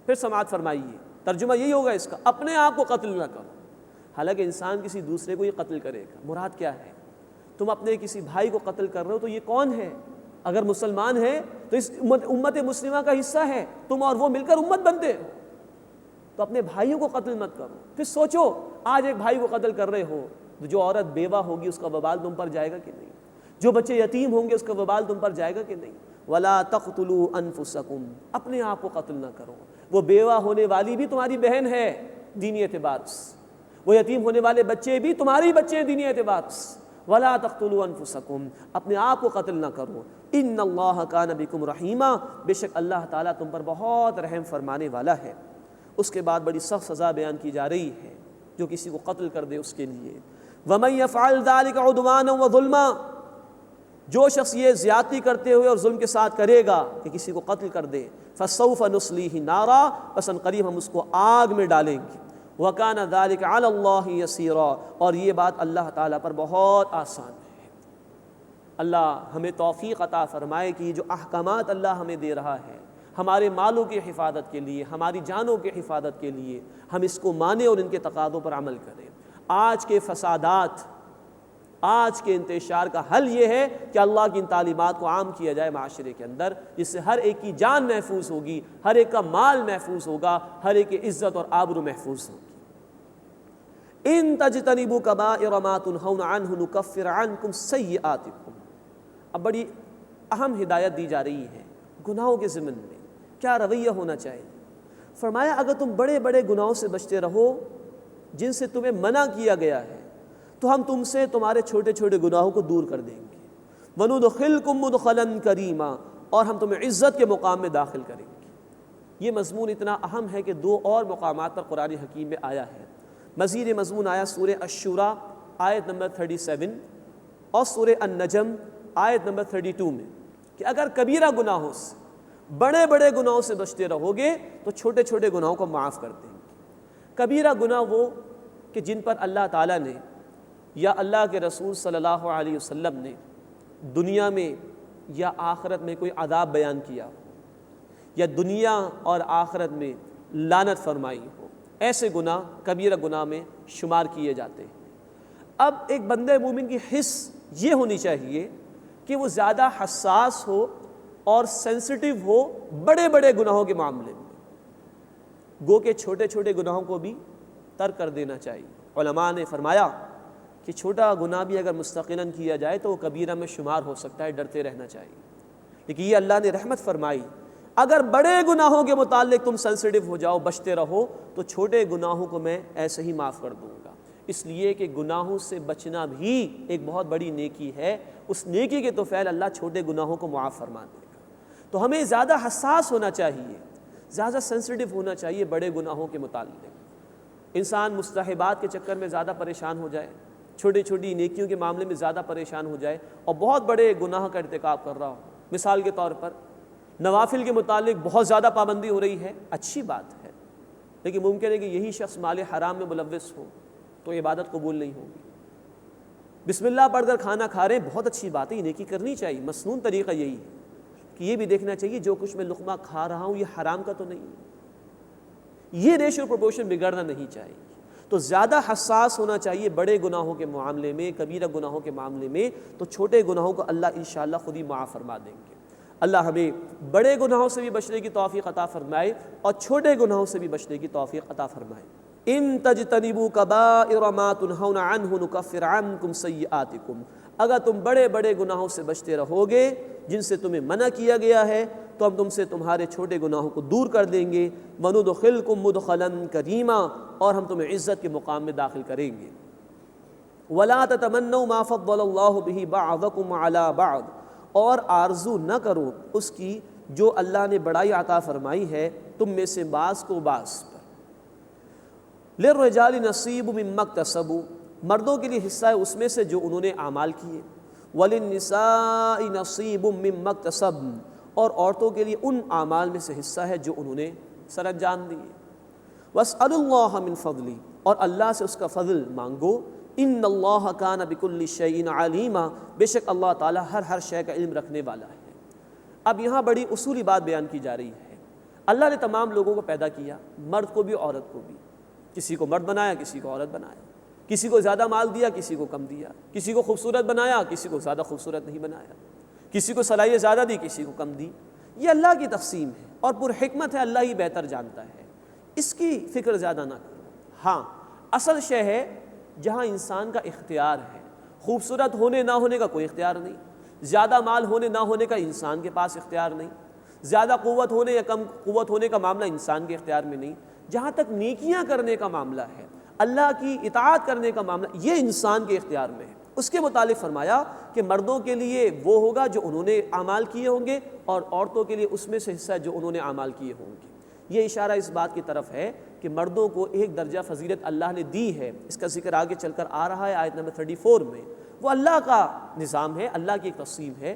پھر سماعت فرمائیے، ترجمہ یہی ہوگا اس کا، اپنے آپ کو قتل نہ کرو۔ حالانکہ انسان کسی دوسرے کو یہ قتل کرے گا، مراد کیا ہے؟ تم اپنے کسی بھائی کو قتل کر رہے ہو تو یہ کون ہے؟ اگر مسلمان ہے تو اس امت مسلمہ کا حصہ ہے، تم اور وہ مل کر امت بنتے ہو، تو اپنے بھائیوں کو قتل مت کرو۔ پھر سوچو، آج ایک بھائی کو قتل کر رہے ہو، جو عورت بیوہ ہوگی اس کا وبال تم پر جائے گا کہ نہیں؟ جو بچے یتیم ہوں گے اس کا وبال تم پر جائے گا کہ نہیں؟ وَلَا تَقْتُلُوا أَنفُسَكُمْ، اپنے آپ کو قتل نہ کرو۔ وہ بیوہ ہونے والی بھی تمہاری بہن ہے دینی اعتبار سے، وہ یتیم ہونے والے بچے بھی تمہاری بچے ہیں دینی اعتبار سے۔ وَلَا تَقْتُلُوا أَنفُسَكُمْ، اپنے آپ کو قتل نہ کرو۔ إِنَّ اللَّهَ كَانَ بِكُمْ رَحِيمًا، بے شک اللہ تعالیٰ تم پر بہت رحم فرمانے والا ہے۔ اس کے بعد بڑی سخت سزا بیان کی جا رہی ہے جو کسی کو قتل کر دے اس کے لیے۔ وَمَن يَفْعَلْ ذَلِكَ عُدْوَانًا وَظُلْمًا، جو شخص یہ زیادتی کرتے ہوئے اور ظلم کے ساتھ کرے گا کہ کسی کو قتل کر دے، فَسَوْفَ نُصْلِيهِ نَارًا، پس قریب ہم اس کو آگ میں ڈالیں گے۔ وَكَانَ ذَلِكَ عَلَى اللَّهِ يَسِيرًا، اور یہ بات اللہ تعالیٰ پر بہت آسان ہے۔ اللہ ہمیں توفیق عطا فرمائے کہ یہ جو احکامات اللہ ہمیں دے رہا ہے ہمارے مالوں کی حفاظت کے لیے، ہماری جانوں کی حفاظت کے لیے، ہم اس کو مانیں اور ان کے تقاضوں پر عمل کریں۔ آج کے فسادات، آج کے انتشار کا حل یہ ہے کہ اللہ کی ان تعلیمات کو عام کیا جائے معاشرے کے اندر، جس سے ہر ایک کی جان محفوظ ہوگی، ہر ایک کا مال محفوظ ہوگا، ہر ایک کی عزت اور آبرو محفوظ ہوگی۔ ان تجتنبوا کبائر ما تنہون عنہ نکفر عنکم سیئاتکم، اب بڑی اہم ہدایت دی جا رہی ہے گناہوں کے ضمن میں کیا رویہ ہونا چاہیے۔ فرمایا اگر تم بڑے بڑے گناہوں سے بچتے رہو جن سے تمہیں منع کیا گیا ہے تو ہم تم سے تمہارے چھوٹے چھوٹے گناہوں کو دور کر دیں گے۔ وَنُدْخِلْكُمْ مُدْخَلًا كَرِيمًا، اور ہم تمہیں عزت کے مقام میں داخل کریں گے۔ یہ مضمون اتنا اہم ہے کہ دو اور مقامات پر قرآن حکیم میں آیا ہے۔ مزید مضمون آیا سورہ الشورى آیت نمبر 37 اور سورہ النجم آیت نمبر 32 میں کہ اگر کبیرہ گناہوں سے، بڑے بڑے گناہوں سے بچتے رہو گے تو چھوٹے چھوٹے گناہوں کو معاف کر دیں گے۔ کبیرہ گناہ وہ کہ جن پر اللہ تعالیٰ نے یا اللہ کے رسول صلی اللہ علیہ وسلم نے دنیا میں یا آخرت میں کوئی عذاب بیان کیا ہو، یا دنیا اور آخرت میں لعنت فرمائی ہو، ایسے گناہ کبیرہ گناہ میں شمار کیے جاتے ہیں۔ اب ایک بندہ مومن کی حس یہ ہونی چاہیے کہ وہ زیادہ حساس ہو اور سینسٹیو ہو بڑے بڑے گناہوں کے معاملے میں، گو کہ چھوٹے چھوٹے گناہوں کو بھی ترک کر دینا چاہیے۔ علماء نے فرمایا کہ چھوٹا گناہ بھی اگر مستقلاً کیا جائے تو وہ کبیرہ میں شمار ہو سکتا ہے، ڈرتے رہنا چاہیے۔ لیکن یہ اللہ نے رحمت فرمائی، اگر بڑے گناہوں کے متعلق تم سینسٹیو ہو جاؤ، بچتے رہو، تو چھوٹے گناہوں کو میں ایسے ہی معاف کر دوں گا۔ اس لیے کہ گناہوں سے بچنا بھی ایک بہت بڑی نیکی ہے، اس نیکی کے توفیل اللہ چھوٹے گناہوں کو معاف فرما دے گا۔ تو ہمیں زیادہ حساس ہونا چاہیے، زیادہ سینسٹیو ہونا چاہیے بڑے گناہوں کے متعلق۔ انسان مستحبات کے چکر میں زیادہ پریشان ہو جائے، چھوٹی چھوٹی نیکیوں کے معاملے میں زیادہ پریشان ہو جائے اور بہت بڑے گناہ کا ارتکاب کر رہا ہو۔ مثال کے طور پر نوافل کے متعلق بہت زیادہ پابندی ہو رہی ہے، اچھی بات ہے، لیکن ممکن ہے کہ یہی شخص مال حرام میں ملوث ہو تو عبادت قبول نہیں ہوگی۔ بسم اللہ پڑھ کر کھانا کھا رہے ہیں، بہت اچھی بات ہے، یہ نیکی کرنی چاہیے، مسنون طریقہ یہی ہے کہ یہ بھی دیکھنا چاہیے جو کچھ میں لقمہ کھا رہا ہوں یہ حرام کا تو نہیں ہے، یہ ریشو پروپورشن بگڑنا نہیں چاہیے۔ تو زیادہ حساس ہونا چاہیے بڑے گناہوں کے معاملے میں، کبیرہ گناہوں کے معاملے میں، تو چھوٹے گناہوں کو اللہ انشاءاللہ خود ہی معاف فرما دیں گے۔ اللہ ہمیں بڑے گناہوں سے بھی بچنے کی توفیق عطا فرمائے اور چھوٹے گناہوں سے بھی بچنے کی توفیق عطا فرمائے۔ ان تجتنبوا کبائر ما تنہون عنہ نکفر عنکم سیئاتکم، اگر تم بڑے بڑے گناہوں سے بچتے رہو گے جن سے تمہیں منع کیا گیا ہے تو ہم تم سے تمہارے چھوٹے گناہوں کو دور کر دیں گے۔ وندخلکم مدخلا کریما، اور ہم تمہیں عزت کے مقام میں داخل کریں گے۔ ولا تتمنوا ما فضل اللہ بہ بعضکم علی بعض، اور آرزو نہ کرو اس کی جو اللہ نے بڑائی عطا فرمائی ہے تم میں سے بعض کو بعض پر۔ للرجال نصیب مما اکتسبوا، مردوں کے لیے حصہ ہے اس میں سے جو انہوں نے اعمال کیے۔ وللنساء نصیب مما اکتسبن، اور عورتوں کے لیے ان اعمال میں سے حصہ ہے جو انہوں نے سر انجام دیے۔ واسألوا اللہ من فضلہ، اور اللہ سے اس کا فضل مانگو۔ ان اللہ کان بکل شیء علیما، بے شک اللہ تعالیٰ ہر شے کا علم رکھنے والا ہے۔ اب یہاں بڑی اصولی بات بیان کی جا رہی ہے۔ اللہ نے تمام لوگوں کو پیدا کیا، مرد کو بھی عورت کو بھی، کسی کو مرد بنایا کسی کو عورت بنایا، کسی کو زیادہ مال دیا کسی کو کم دیا، کسی کو خوبصورت بنایا کسی کو زیادہ خوبصورت نہیں بنایا، کسی کو صلاحیت زیادہ دی کسی کو کم دی۔ یہ اللہ کی تقسیم ہے اور پر حکمت ہے، اللہ ہی بہتر جانتا ہے، اس کی فکر زیادہ نہ کرو۔ ہاں اصل شے ہے جہاں انسان کا اختیار ہے، خوبصورت ہونے نہ ہونے کا کوئی اختیار نہیں، زیادہ مال ہونے نہ ہونے کا انسان کے پاس اختیار نہیں، زیادہ قوت ہونے یا کم قوت ہونے کا معاملہ انسان کے اختیار میں نہیں، جہاں تک نیکیاں کرنے کا معاملہ ہے، اللہ کی اطاعت کرنے کا معاملہ، یہ انسان کے اختیار میں ہے۔ اس کے متعلق فرمایا کہ مردوں کے لیے وہ ہوگا جو انہوں نے اعمال کیے ہوں گے، اور عورتوں کے لیے اس میں سے حصہ جو انہوں نے اعمال کیے ہوں گے۔ یہ اشارہ اس بات کی طرف ہے کہ مردوں کو ایک درجہ فضیلت اللہ نے دی ہے، اس کا ذکر آگے چل کر آ رہا ہے آیت نمبر 34 میں۔ وہ اللہ کا نظام ہے، اللہ کی ایک تقسیم ہے،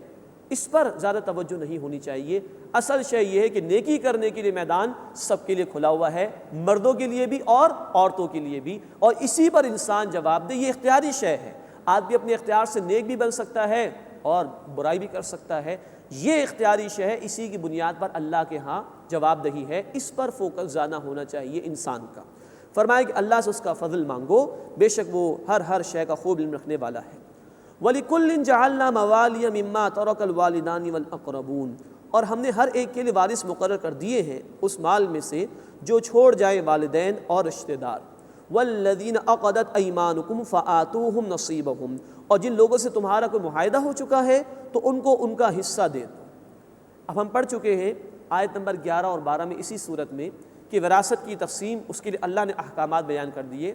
اس پر زیادہ توجہ نہیں ہونی چاہیے۔ اصل شے یہ ہے کہ نیکی کرنے کے لیے میدان سب کے لیے کھلا ہوا ہے، مردوں کے لیے بھی اور عورتوں کے لیے بھی، اور اسی پر انسان جواب دے۔ یہ اختیاری شے ہے، آدمی اپنے اختیار سے نیک بھی بن سکتا ہے اور برائی بھی کر سکتا ہے، یہ اختیاری شے ہے، اسی کی بنیاد پر اللہ کے ہاں جواب دہی ہے، اس پر فوکس زیادہ ہونا چاہیے انسان کا۔ فرمایا کہ اللہ سے اس کا فضل مانگو، بے شک وہ ہر شے کا خوب علم رکھنے والا ہے۔ وَلِكُلٍّ جَعَلْنَا مَوَالِيَ مِمَّا تَرَكَ الْوَالِدَانِ وَالْأَقْرَبُونَ، اور ہم نے ہر ایک کے لیے وارث مقرر کر دیے ہیں اس مال میں سے جو چھوڑ جائیں والدین اور رشتہ دار۔ وَالَّذِينَ عَقَدَتْ أَيْمَانُكُمْ فَآتُوهُمْ نَصِيبَهُمْ، اور جن لوگوں سے تمہارا کوئی معاہدہ ہو چکا ہے تو ان کو ان کا حصہ دے دو۔ اب ہم پڑھ چکے ہیں آیت نمبر 11 اور 12 میں اسی صورت میں کہ وراثت کی تقسیم، اس کے لیے اللہ نے احکامات بیان کر دیے،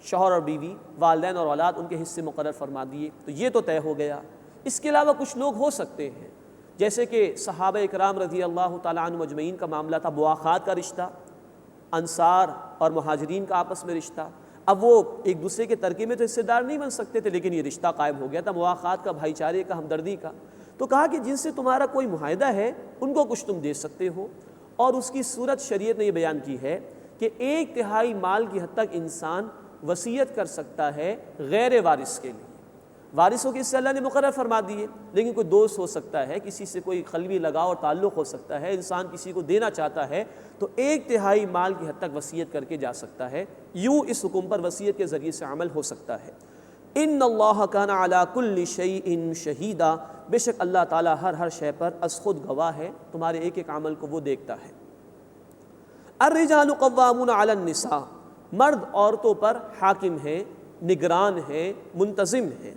شوہر اور بیوی، والدین اور اولاد، ان کے حصے مقرر فرما دیے، تو یہ تو طے ہو گیا۔ اس کے علاوہ کچھ لوگ ہو سکتے ہیں، جیسے کہ صحابہ اکرام رضی اللہ تعالیٰ عنہ مجمعین کا معاملہ تھا، مواخات کا رشتہ، انصار اور مہاجرین کا آپس میں رشتہ۔ اب وہ ایک دوسرے کے ترکے میں تو حصے دار نہیں بن سکتے تھے، لیکن یہ رشتہ قائم ہو گیا تھا مواخات کا، بھائی چارے کا، ہمدردی کا۔ تو کہا کہ جن سے تمہارا کوئی معاہدہ ہے ان کو کچھ تم دے سکتے ہو، اور اس کی صورت شریعت نے یہ بیان کی ہے کہ 1/3 مال کی حد تک انسان وصیت کر سکتا ہے غیر وارث کے لیے۔ وارثوں کے حصے اللہ نے مقرر فرما دیے، لیکن کوئی دوست ہو سکتا ہے، کسی سے کوئی قلبی لگاؤ اور تعلق ہو سکتا ہے، انسان کسی کو دینا چاہتا ہے تو 1/3 مال کی حد تک وصیت کر کے جا سکتا ہے، یوں اس حکم پر وصیت کے ذریعے سے عمل ہو سکتا ہے۔ ان اللہ کان علی کل شیء شہیدا، بے شک اللہ تعالیٰ ہر شے پر از خود گواہ ہے، تمہارے ایک ایک عمل کو وہ دیکھتا ہے۔ الرجال قوامون علی النساء، مرد عورتوں پر حاکم ہیں، نگران ہیں، منتظم ہیں۔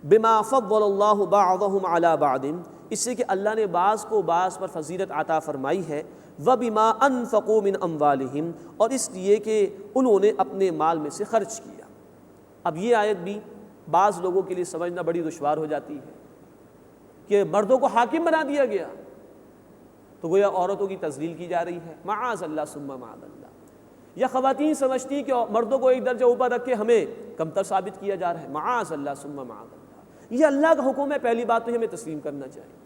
بما فضل اللہ بعضهم علی بعض، اس سے کہ اللہ نے بعض کو بعض پر فضیلت عطا فرمائی ہے۔ وبما انفقوا من اموالہم، اور اس لیے کہ انہوں نے اپنے مال میں سے خرچ کیا۔ اب یہ آیت بھی بعض لوگوں کے لیے سمجھنا بڑی دشوار ہو جاتی ہے کہ مردوں کو حاکم بنا دیا گیا تو گویا عورتوں کی تذلیل کی جا رہی ہے، معاذ اللہ ثم معاذ اللہ۔ یا خواتین سمجھتی کہ مردوں کو ایک درجہ اوپر رکھ کے ہمیں کمتر ثابت کیا جا رہا ہے، معاذ اللہ ثم معاذ اللہ۔ یہ اللہ کا حکم ہے، پہلی بات تو ہمیں تسلیم کرنا چاہیے۔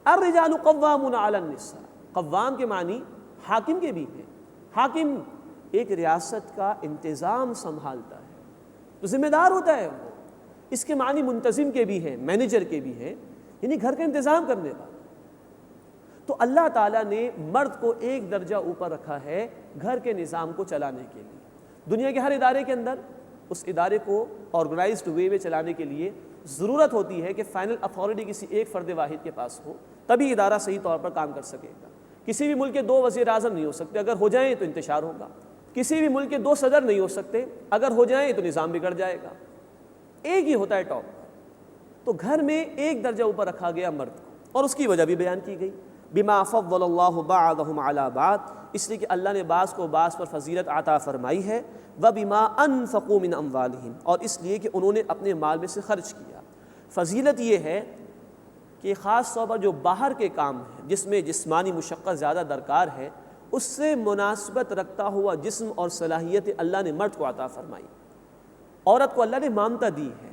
الرجال قوامون علی النساء، قوام کے معنی حاکم کے بھی ہیں۔ حاکم ایک ریاست کا انتظام سنبھالتا ہے تو ذمہ دار ہوتا ہے وہ، اس کے معنی منتظم کے بھی ہیں، مینیجر کے بھی ہیں، یعنی گھر کا انتظام کرنے والا۔ تو اللہ تعالیٰ نے مرد کو ایک درجہ اوپر رکھا ہے گھر کے نظام کو چلانے کے لیے۔ دنیا کے ہر ادارے کے اندر اس ادارے کو آرگنائزڈ وے میں چلانے کے لیے ضرورت ہوتی ہے کہ فائنل اتھارٹی کسی ایک فرد واحد کے پاس ہو، تبھی ادارہ صحیح طور پر کام کر سکے گا۔ کسی بھی ملک کے 2 وزیر اعظم نہیں ہو سکتے، اگر ہو جائیں تو انتشار ہوگا۔ کسی بھی ملک کے 2 صدر نہیں ہو سکتے، اگر ہو جائیں تو نظام بگڑ جائے گا۔ ایک ہی ہوتا ہے ٹاپ پر۔ تو گھر میں ایک درجہ اوپر رکھا گیا مرد کو، اور اس کی وجہ بھی بیان کی گئی، بما فضل اللہ بعضهم علی بعض، اس لیے کہ اللہ نے بعض کو بعض پر فضیلت عطا فرمائی ہے۔ وبما انفقوا من اموالہم، اور اس لیے کہ انہوں نے اپنے مال میں سے خرچ کیا۔ فضیلت یہ ہے کہ خاص طور پر جو باہر کے کام ہیں جس میں جسمانی مشقت زیادہ درکار ہے، اس سے مناسبت رکھتا ہوا جسم اور صلاحیت اللہ نے مرد کو عطا فرمائی۔ عورت کو اللہ نے مامتا دی ہے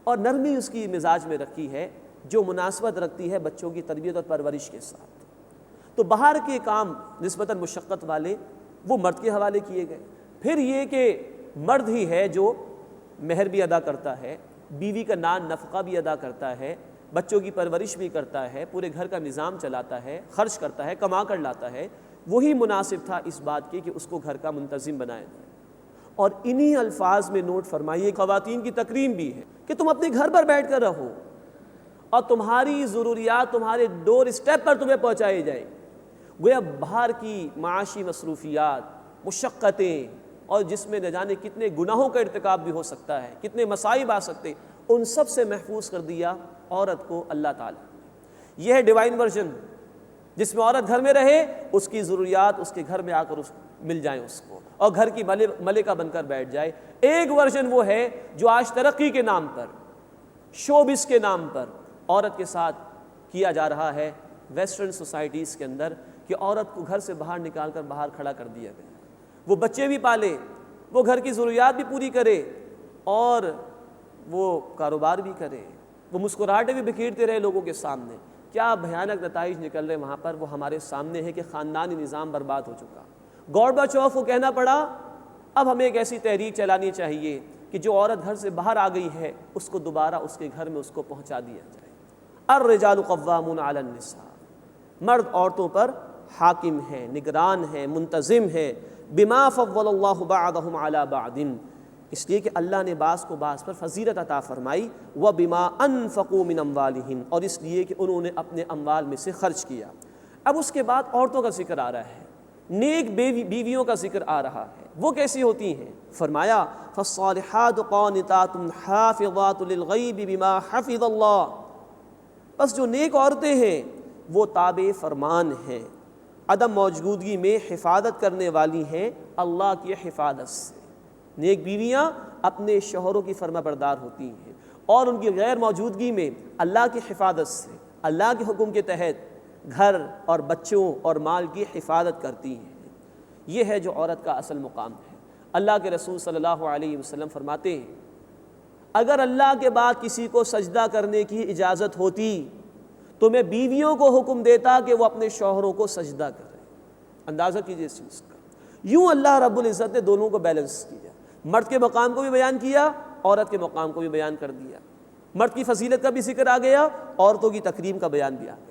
اور نرمی اس کی مزاج میں رکھی ہے جو مناسبت رکھتی ہے بچوں کی تربیت اور پرورش کے ساتھ۔ تو باہر کے کام نسبتاً مشقت والے وہ مرد کے حوالے کیے گئے۔ پھر یہ کہ مرد ہی ہے جو مہر بھی ادا کرتا ہے، بیوی کا نان نفقہ بھی ادا کرتا ہے، بچوں کی پرورش بھی کرتا ہے، پورے گھر کا نظام چلاتا ہے، خرچ کرتا ہے، کما کر لاتا ہے، وہی مناسب تھا اس بات کے کہ اس کو گھر کا منتظم بنایا جائے۔ اور انہی الفاظ میں نوٹ فرمائیے، خواتین کی تکریم بھی ہے کہ تم اپنے گھر پر بیٹھ کر رہو اور تمہاری ضروریات تمہارے ڈور اسٹیپ پر تمہیں پہنچائے جائیں۔ گویا باہر کی معاشی مصروفیات، مشقتیں، اور جس میں نہ جانے کتنے گناہوں کا ارتکاب بھی ہو سکتا ہے، کتنے مصائب آ سکتے، ان سب سے محفوظ کر دیا عورت کو اللہ تعالیٰ۔ یہ ہے ڈیوائن ورژن، جس میں عورت گھر میں رہے، اس کی ضروریات اس کے گھر میں آ کر مل جائیں اس کو، اور گھر کی ملکہ بن کر بیٹھ جائے۔ ایک ورژن وہ ہے جو آج ترقی کے نام پر، شوبز کے نام پر عورت کے ساتھ کیا جا رہا ہے ویسٹرن سوسائٹیز کے اندر، کہ عورت کو گھر سے باہر نکال کر باہر کھڑا کر دیا گیا۔ وہ بچے بھی پالے، وہ گھر کی ضروریات بھی پوری کرے، اور وہ کاروبار بھی کرے، وہ مسکراہٹیں بھی بکھیرتے رہے لوگوں کے سامنے۔ کیا بھیانک نتائج نکل رہے وہاں پر، وہ ہمارے سامنے ہے کہ خاندانی نظام برباد ہو چکا۔ گورباچوف کو کہنا پڑا اب ہمیں ایک ایسی تحریک چلانی چاہیے کہ جو عورت گھر سے باہر آ گئی ہے اس کو دوبارہ اس کے گھر میں اس کو پہنچا دیا جائے۔ الرجال قوامون علی النساء، مرد عورتوں پر حاکم ہیں، نگران ہیں، منتظم ہیں، بما فضل اللہ بعضهم علی بعض، اس لیے کہ اللہ نے بعض کو بعض پر فضیلت عطا فرمائی، وبما انفقوا من اموالہم، اور اس لیے کہ انہوں نے اپنے اموال میں سے خرچ کیا۔ اب اس کے بعد عورتوں کا ذکر آ رہا ہے، نیک بیویوں کا ذکر آ رہا ہے۔ وہ کیسی ہوتی ہیں؟ فرمایا فالصالحات قانتات حافظات للغیب بما حفظ اللہ، بس جو نیک عورتیں ہیں وہ تابع فرمان ہیں، عدم موجودگی میں حفاظت کرنے والی ہیں اللہ کی حفاظت سے۔ نیک بیویاں اپنے شوہروں کی فرما بردار ہوتی ہیں، اور ان کی غیر موجودگی میں اللہ کی حفاظت سے، اللہ کے حکم کے تحت گھر اور بچوں اور مال کی حفاظت کرتی ہیں۔ یہ ہے جو عورت کا اصل مقام ہے۔ اللہ کے رسول صلی اللہ علیہ وسلم فرماتے ہیں اگر اللہ کے بعد کسی کو سجدہ کرنے کی اجازت ہوتی تو میں بیویوں کو حکم دیتا کہ وہ اپنے شوہروں کو سجدہ کریں۔ اندازہ کیجئے اس چیز کا، یوں اللہ رب العزت نے دونوں کو بیلنس کیا، مرد کے مقام کو بھی بیان کیا، عورت کے مقام کو بھی بیان کر دیا۔ مرد کی فضیلت کا بھی ذکر آ گیا، عورتوں کی تکریم کا بیان بھی آ گیا۔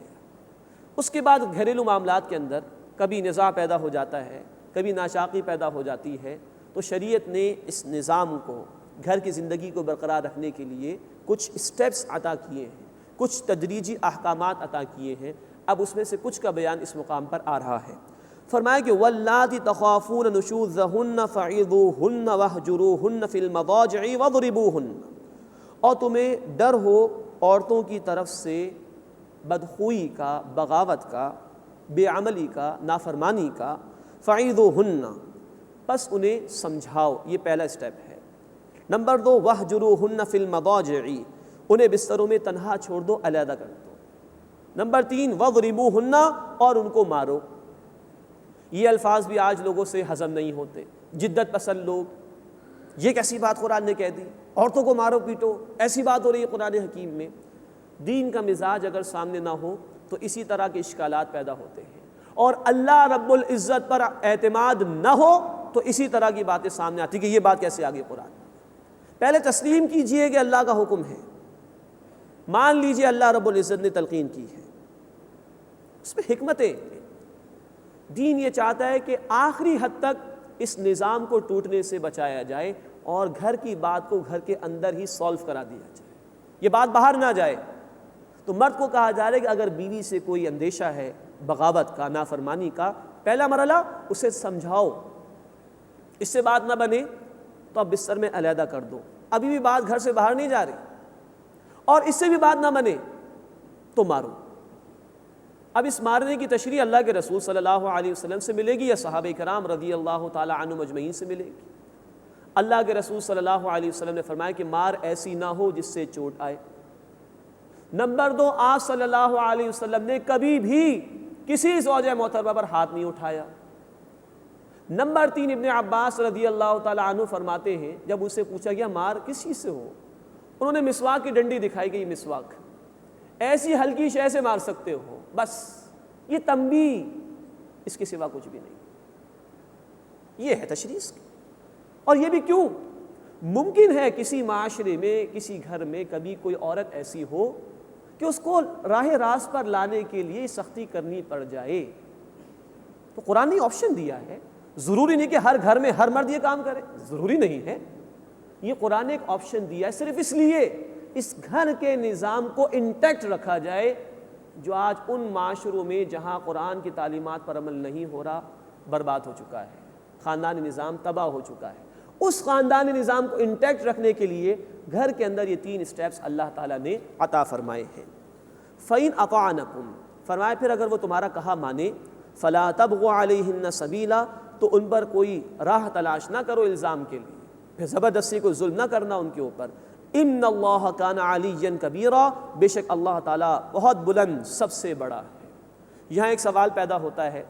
اس کے بعد گھریلو معاملات کے اندر کبھی نزاع پیدا ہو جاتا ہے، کبھی ناشاکی پیدا ہو جاتی ہے، تو شریعت نے اس نظام کو، گھر کی زندگی کو برقرار رکھنے کے لیے کچھ اسٹیپس عطا کیے ہیں، کچھ تدریجی احکامات عطا کیے ہیں۔ اب اس میں سے کچھ کا بیان اس مقام پر آ رہا ہے۔ فرمایا کہ واللاتی تخافون نشوزہن فعظوہن واہجروہن فی المضاجع واضربوہن، اور تمہیں ڈر ہو عورتوں کی طرف سے بدخوئی کا، بغاوت کا، بے عملی کا، نافرمانی کا، فعظوہن، پس انہیں سمجھاؤ، یہ پہلا اسٹیپ ہے۔ نمبر 2 واہجروہن فی المضاجع، انہیں بستروں میں تنہا چھوڑ دو، علیحدہ کر دو۔ نمبر 3 واضربوہن، اور ان کو مارو۔ یہ الفاظ بھی آج لوگوں سے ہضم نہیں ہوتے، جدت پسند لوگ، یہ کیسی بات قرآن نے کہہ دی، عورتوں کو مارو پیٹو، ایسی بات ہو رہی ہے قرآن حکیم میں۔ دین کا مزاج اگر سامنے نہ ہو تو اسی طرح کے اشکالات پیدا ہوتے ہیں، اور اللہ رب العزت پر اعتماد نہ ہو تو اسی طرح کی باتیں سامنے آتی کہ یہ بات کیسے آگے قرآن۔ پہلے تسلیم کیجئے کہ اللہ کا حکم ہے، مان لیجئے اللہ رب العزت نے تلقین کی ہے، اس میں حکمتیں۔ دین یہ چاہتا ہے کہ آخری حد تک اس نظام کو ٹوٹنے سے بچایا جائے، اور گھر کی بات کو گھر کے اندر ہی سولو کرا دیا جائے، یہ بات باہر نہ جائے۔ تو مرد کو کہا جا رہا ہے کہ اگر بیوی سے کوئی اندیشہ ہے بغاوت کا، نافرمانی کا، پہلا مرحلہ اسے سمجھاؤ، اس سے بات نہ بنے تو اب بستر میں علیحدہ کر دو، ابھی بھی بات گھر سے باہر نہیں جا رہی، اور اس سے بھی بات نہ بنے تو مارو۔ اب اس مارنے کی تشریح اللہ کے رسول صلی اللہ علیہ وسلم سے ملے گی یا صحابہ کرام رضی اللہ تعالی عنہم اجمعین سے ملے گی؟ اللہ کے رسول صلی اللہ علیہ وسلم نے فرمایا کہ مار ایسی نہ ہو جس سے چوٹ آئے۔ نمبر 2 آپ صلی اللہ علیہ وسلم نے کبھی بھی کسی زوجہ محترمہ پر ہاتھ نہیں اٹھایا۔ نمبر 3 ابن عباس رضی اللہ تعالی عنہ فرماتے ہیں جب اسے پوچھا گیا مار کس چیز سے ہو، انہوں نے مسواک کی ڈنڈی دکھائی گئی، مسواک ایسی ہلکی شے سے مار سکتے ہو، بس یہ تنبیہ، اس کے سوا کچھ بھی نہیں۔ یہ ہے تشریح کی۔ اور یہ بھی کیوں؟ ممکن ہے کسی معاشرے میں، کسی گھر میں کبھی کوئی عورت ایسی ہو کہ اس کو راہ راست پر لانے کے لیے سختی کرنی پڑ جائے. تو قرآن نے آپشن دیا ہے. ضروری نہیں کہ ہر گھر میں ہر مرد یہ کام کرے، ضروری نہیں ہے. یہ قرآن نے ایک آپشن دیا ہے صرف اس لیے اس گھر کے نظام کو انٹیکٹ رکھا جائے جو آج ان معاشروں میں جہاں قرآن کی تعلیمات پر عمل نہیں ہو رہا برباد ہو چکا ہے، خاندانی نظام تباہ ہو چکا ہے. اس خاندانی نظام کو انٹیکٹ رکھنے کے لیے گھر کے اندر یہ 3 اسٹیپس اللہ تعالیٰ نے عطا فرمائے ہیں. فَإِنْ أَطَعْنَكُمْ، فرمایا پھر اگر وہ تمہارا کہا مانے، فَلَا تَبْغُوا عَلَيْهِنَّ سَبِيلًا، تو ان پر کوئی راہ تلاش نہ کرو الزام کے لیے، پھر زبردستی کو ظلم نہ کرنا ان کے اوپر. ان اللہ کان علیٰ کبیرا، بے شک اللہ تعالیٰ بہت بلند سب سے بڑا ہے. یہاں ایک سوال پیدا ہوتا ہے،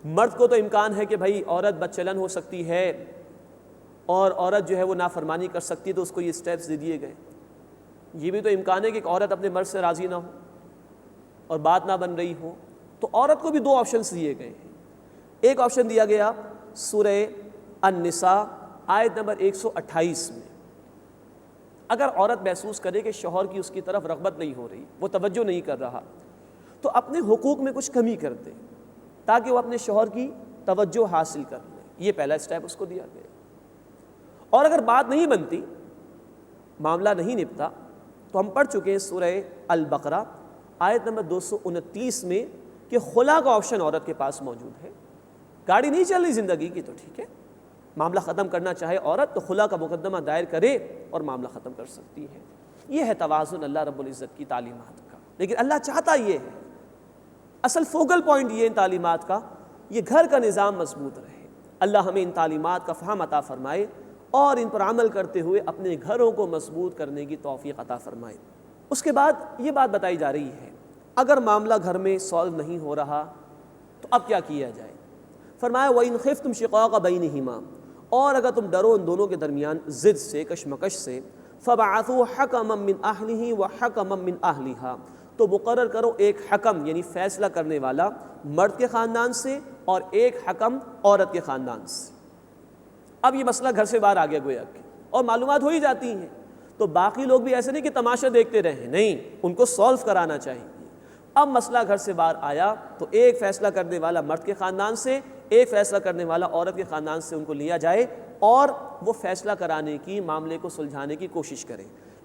مرد کو تو امکان ہے کہ بھائی عورت بدچلن ہو سکتی ہے اور عورت جو ہے وہ نافرمانی کر سکتی ہے، تو اس کو یہ سٹیپس دے دیے گئے. یہ بھی تو امکان ہے کہ ایک عورت اپنے مرد سے راضی نہ ہو اور بات نہ بن رہی ہو، تو عورت کو بھی 2 آپشنز دیے گئے ہیں. ایک آپشن دیا گیا سورہ النساء آیت نمبر 128 میں. اگر عورت محسوس کرے کہ شوہر کی اس کی طرف رغبت نہیں ہو رہی، وہ توجہ نہیں کر رہا، تو اپنے حقوق میں کچھ کمی کر دے تاکہ وہ اپنے شوہر کی توجہ حاصل کر لے. یہ پہلا اسٹیپ اس کو دیا گیا. اور اگر بات نہیں بنتی، معاملہ نہیں نپتا، تو ہم پڑھ چکے ہیں سورہ البقرہ آیت نمبر 229 میں کہ خلا کا آپشن عورت کے پاس موجود ہے. گاڑی نہیں چل رہی زندگی کی تو ٹھیک ہے، معاملہ ختم کرنا چاہے عورت تو خلا کا مقدمہ دائر کرے اور معاملہ ختم کر سکتی ہے. یہ ہے توازن اللہ رب العزت کی تعلیمات کا. لیکن اللہ چاہتا یہ ہے، اصل فوکل پوائنٹ یہ ان تعلیمات کا، یہ گھر کا نظام مضبوط رہے. اللہ ہمیں ان تعلیمات کا فہم عطا فرمائے اور ان پر عمل کرتے ہوئے اپنے گھروں کو مضبوط کرنے کی توفیق عطا فرمائے. اس کے بعد یہ بات بتائی جا رہی ہے، اگر معاملہ گھر میں سالو نہیں ہو رہا تو اب کیا کیا جائے. فرمایا وَإِنْ خِفْتُمْ شِقَاقَ بَيْنِهِمَا، اور اگر تم ڈرو ان دونوں کے درمیان ضد سے، کشمکش سے، فَبَعَثُوا حَكَمًا مِّنْ أَهْلِهِ وَحَكَمًا مِّنْ أَهْلِهَا، تو مقرر کرو ایک حکم یعنی فیصلہ کرنے والا مرد کے خاندان سے اور ایک حکم عورت کے خاندان سے. اب یہ مسئلہ گھر سے باہر آ گیا گویا کہ، اور معلومات ہو ہی جاتی ہیں، تو باقی لوگ بھی ایسے نہیں کہ تماشا دیکھتے رہیں، نہیں، ان کو سولو کرانا چاہیے. اب مسئلہ گھر سے باہر آیا تو ایک فیصلہ کرنے والا مرد کے خاندان سے، ایک فیصلہ کرنے والا عورت کے خاندان سے ان کو لیا جائے اور وہ فیصلہ کرانے کی، معاملے کو سلجھانے کی کوشش کریں.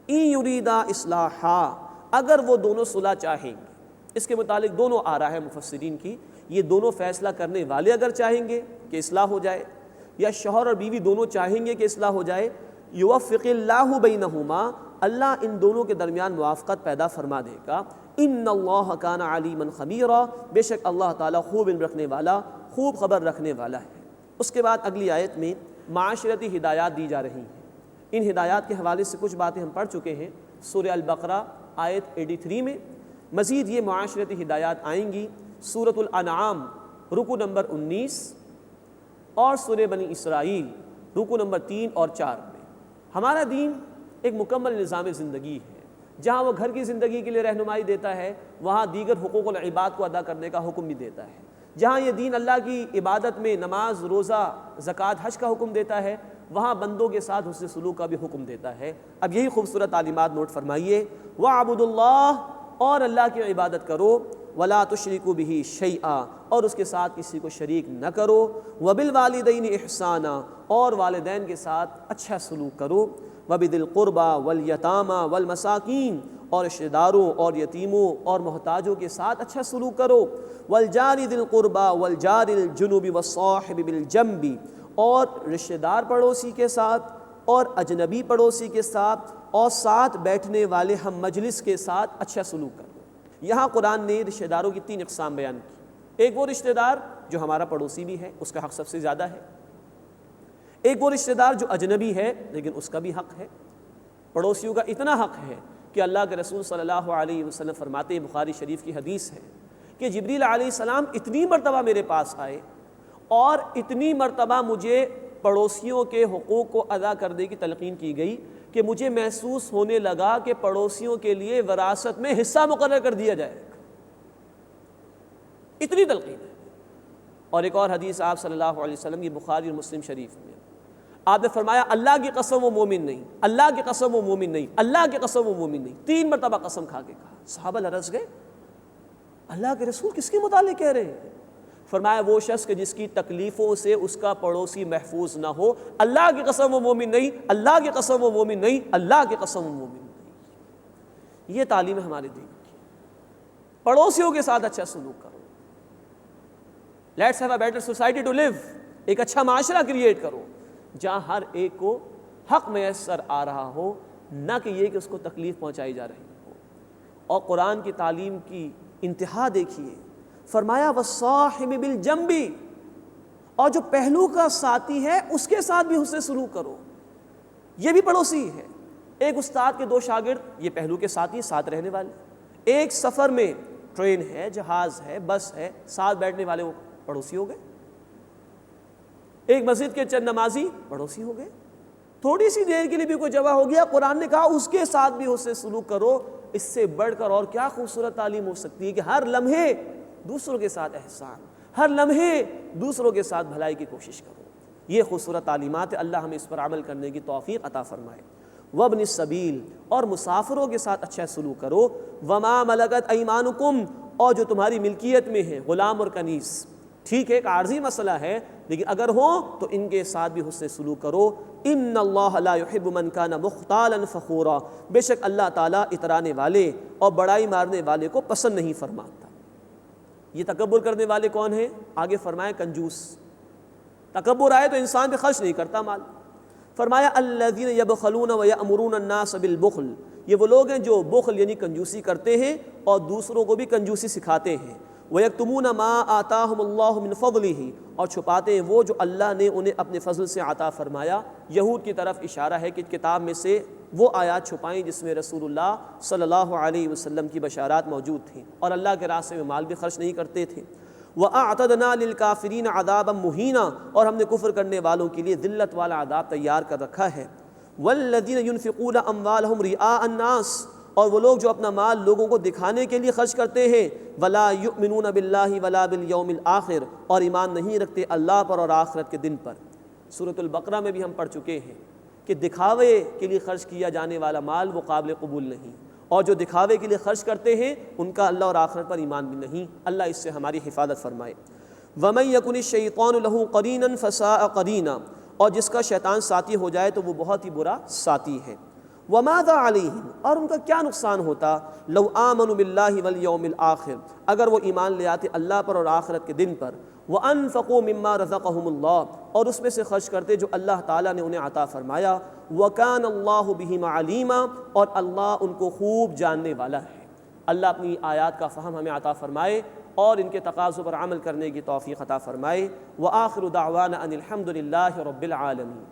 اِن یریدا اصلاحا، اگر وہ دونوں صلح چاہیں گے. اس کے متعلق دونوں آراء ہے مفسرین کی، یہ دونوں فیصلہ کرنے والے اگر چاہیں گے کہ اصلاح ہو جائے، یا شوہر اور بیوی دونوں چاہیں گے کہ اصلاح ہو جائے، یوفق اللہ بینہما، اللہ ان دونوں کے درمیان موافقت پیدا فرما دے گا. ان اللہ کان علیما خبیرا، بے شک اللہ تعالیٰ خوب علم رکھنے والا، خوب خبر رکھنے والا ہے. اس کے بعد اگلی آیت میں معاشرتی ہدایات دی جا رہی ہیں. ان ہدایات کے حوالے سے کچھ باتیں ہم پڑھ چکے ہیں سورہ البقرہ آیت 83 میں. مزید یہ معاشرتی ہدایات آئیں گی سورۃ الانعام رکو نمبر 19 اور سورہ بنی اسرائیل رکو نمبر 3 اور 4 میں. ہمارا دین ایک مکمل نظام زندگی ہے. جہاں وہ گھر کی زندگی کے لیے رہنمائی دیتا ہے، وہاں دیگر حقوق العباد کو ادا کرنے کا حکم بھی دیتا ہے. جہاں یہ دین اللہ کی عبادت میں نماز، روزہ، زکوٰۃ، حج کا حکم دیتا ہے، وہاں بندوں کے ساتھ حسن سلوک کا بھی حکم دیتا ہے. اب یہی خوبصورت تعلیمات نوٹ فرمائیے. وَاعْبُدُوا اللَّهَ، اور اللہ کی عبادت کرو، وَلَا تُشْرِكُوا بِهِ شَيْئًا، اور اس کے ساتھ کسی کو شریک نہ کرو، وَبِالْوَالِدَيْنِ إِحْسَانًا، اور والدین کے ساتھ اچھا سلوک کرو، وَبِذِي الْقُرْبَى وَالْيَتَامَى وَالْمَسَاكِينِ، اور رشتہ داروں اور یتیموں اور محتاجوں کے ساتھ اچھا سلوک کرو، وَالْجَارِ ذِي الْقُرْبَى وَالْجَارِ الْجُنُبِ وَالصَّاحِبِ بِالْجَنبِ، اور رشتہ دار پڑوسی کے ساتھ اور اجنبی پڑوسی کے ساتھ اور ساتھ بیٹھنے والے ہم مجلس کے ساتھ اچھا سلوک کرو. یہاں قرآن نے رشتہ داروں کی 3 اقسام بیان کی. ایک وہ رشتہ دار جو ہمارا پڑوسی بھی ہے، اس کا حق سب سے زیادہ ہے. ایک وہ رشتہ دار جو اجنبی ہے لیکن اس کا بھی حق ہے. پڑوسیوں کا اتنا حق ہے کہ اللہ کے رسول صلی اللہ علیہ وسلم فرماتے ہیں، بخاری شریف کی حدیث ہے، کہ جبریل علیہ السلام اتنی مرتبہ میرے پاس آئے اور اتنی مرتبہ مجھے پڑوسیوں کے حقوق کو ادا کرنے کی تلقین کی گئی کہ مجھے محسوس ہونے لگا کہ پڑوسیوں کے لیے وراثت میں حصہ مقرر کر دیا جائے. اتنی تلقین ہے. اور ایک اور حدیث آپ صلی اللہ علیہ وسلم کی بخاری اور مسلم شریف میں، آپ نے فرمایا اللہ کی قسم وہ مومن نہیں، اللہ کی قسم وہ مومن نہیں، اللہ کی قسم وہ مومن نہیں، 3 مرتبہ قسم کھا کے کہا۔ صحابہ لرز گئے، اللہ کے رسول کس کے متعلق کہہ رہے ہیں؟ فرمایا وہ شخص کہ جس کی تکلیفوں سے اس کا پڑوسی محفوظ نہ ہو، اللہ کی قسم وہ مومن نہیں، اللہ کی قسم وہ مومن نہیں، اللہ کی قسم وہ مومن نہیں۔ یہ تعلیم ہے ہمارے دین کی۔ پڑوسیوں کے ساتھ اچھا سلوک کرو، let's have a better society to live, ایک اچھا معاشرہ کریٹ کرو جہاں ہر ایک کو حق میسر آ رہا ہو، نہ کہ یہ کہ اس کو تکلیف پہنچائی جا رہی ہو۔ اور قرآن کی تعلیم کی انتہا دیکھیے، فرمایا وَالصَّاحِبِ بِالْجَنبِ، اور جو پہلو کا ساتھی ہے اس کے ساتھ بھی حسن سلوک کرو، یہ بھی پڑوسی ہے۔ ایک استاد کے 2 شاگرد، یہ پہلو کے ساتھی، ساتھ رہنے والے، ایک سفر میں ٹرین ہے، جہاز ہے، بس ہے، ساتھ بیٹھنے والے وہ پڑوسی ہو گئے۔ ایک مسجد کے چند نمازی پڑوسی ہو گئے، تھوڑی سی دیر کے لیے بھی کوئی جگہ ہو گیا، قرآن نے کہا اس کے ساتھ بھی حسن سلوک کرو۔ اس سے بڑھ کر اور کیا خوبصورت تعلیم ہو سکتی ہے کہ ہر لمحے دوسروں کے ساتھ احسان، ہر لمحے دوسروں کے ساتھ بھلائی کی کوشش کرو۔ یہ خوبصورت تعلیمات ہے، اللہ ہمیں اس پر عمل کرنے کی توفیق عطا فرمائے۔ وابن السبیل، اور مسافروں کے ساتھ اچھا سلوک کرو۔ وما ملکت ایمانکم، اور جو تمہاری ملکیت میں ہے، غلام اور کنیز، ٹھیک ہے ایک عارضی مسئلہ ہے لیکن اگر ہوں تو ان کے ساتھ بھی حسن سلوک کرو۔ ان اللہ لا يحب من کان مختالا فخورا، بے شک اللہ تعالیٰ اترانے والے اور بڑائی مارنے والے کو پسند نہیں فرماتا۔ یہ تکبر کرنے والے کون ہیں؟ آگے فرمایا کنجوس، تکبر آئے تو انسان پہ خرچ نہیں کرتا مال۔ فرمایا الذین یبخلون ویأمرون الناس بالبخل، یہ وہ لوگ ہیں جو بخل یعنی کنجوسی کرتے ہیں اور دوسروں کو بھی کنجوسی سکھاتے ہیں۔ وَيَكْتُمُونَ مَا آتَاهُمُ اللَّهُ مِنْ فَضْلِهِ، اور چھپاتے ہیں وہ جو اللہ نے انہیں اپنے فضل سے عطا فرمایا۔ یہود کی طرف اشارہ ہے کہ کتاب میں سے وہ آیات چھپائیں جس میں رسول اللہ صلی اللہ علیہ وسلم کی بشارات موجود تھیں، اور اللہ کے راستے میں مال بھی خرچ نہیں کرتے تھے۔ وَأَعْتَدْنَا لِلْكَافِرِينَ عَذَابًا مُهِينًا، اور ہم نے کفر کرنے والوں کے لیے ذلت والا عذاب تیار کر رکھا ہے۔ وَالَّذِينَ يُنْفِقُونَ أَمْوَالَهُمْ رِئَاءَ النَّاسِ، اور وہ لوگ جو اپنا مال لوگوں کو دکھانے کے لیے خرچ کرتے ہیں۔ وَلَا يُؤْمِنُونَ بِاللَّهِ وَلَا بِالْيَوْمِ الْآخِرِ، اور ایمان نہیں رکھتے اللہ پر اور آخرت کے دن پر۔ سورۃ البقرہ میں بھی ہم پڑھ چکے ہیں کہ دکھاوے کے لیے خرچ کیا جانے والا مال وہ قابل قبول نہیں، اور جو دکھاوے کے لیے خرچ کرتے ہیں ان کا اللہ اور آخرت پر ایمان بھی نہیں۔ اللہ اس سے ہماری حفاظت فرمائے۔ وَمَن يَكُنِ الشَّيْطَانُ لَهُ قَرِينًا فَسَاءَ قَرِينًا، اور جس کا شیطان ساتھی ہو جائے تو وہ بہت ہی برا ساتھی ہے۔ وَمَاذَا عَلَيْهِمْ، اور ان کا کیا نقصان ہوتا، لَوْ آمَنُوا بِاللَّهِ وَالْيَوْمِ الْآخِرِ، اگر وہ ایمان لے آتے اللہ پر اور آخرت کے دن پر۔ وَأَنفَقُوا مِمَّا رَزَقَهُمُ اللَّهُ، اور اس میں سے خرچ کرتے جو اللہ تعالیٰ نے انہیں عطا فرمایا۔ وَكَانَ اللَّهُ بِهِمْ عَلِيمًا، اور اللہ ان کو خوب جاننے والا ہے۔ اللہ اپنی آیات کا فہم ہمیں عطا فرمائے اور ان کے تقاضوں پر عمل کرنے کی توفیق عطا فرمائے۔ وآخر دعوانا ان الحمد للہ رب العالمین۔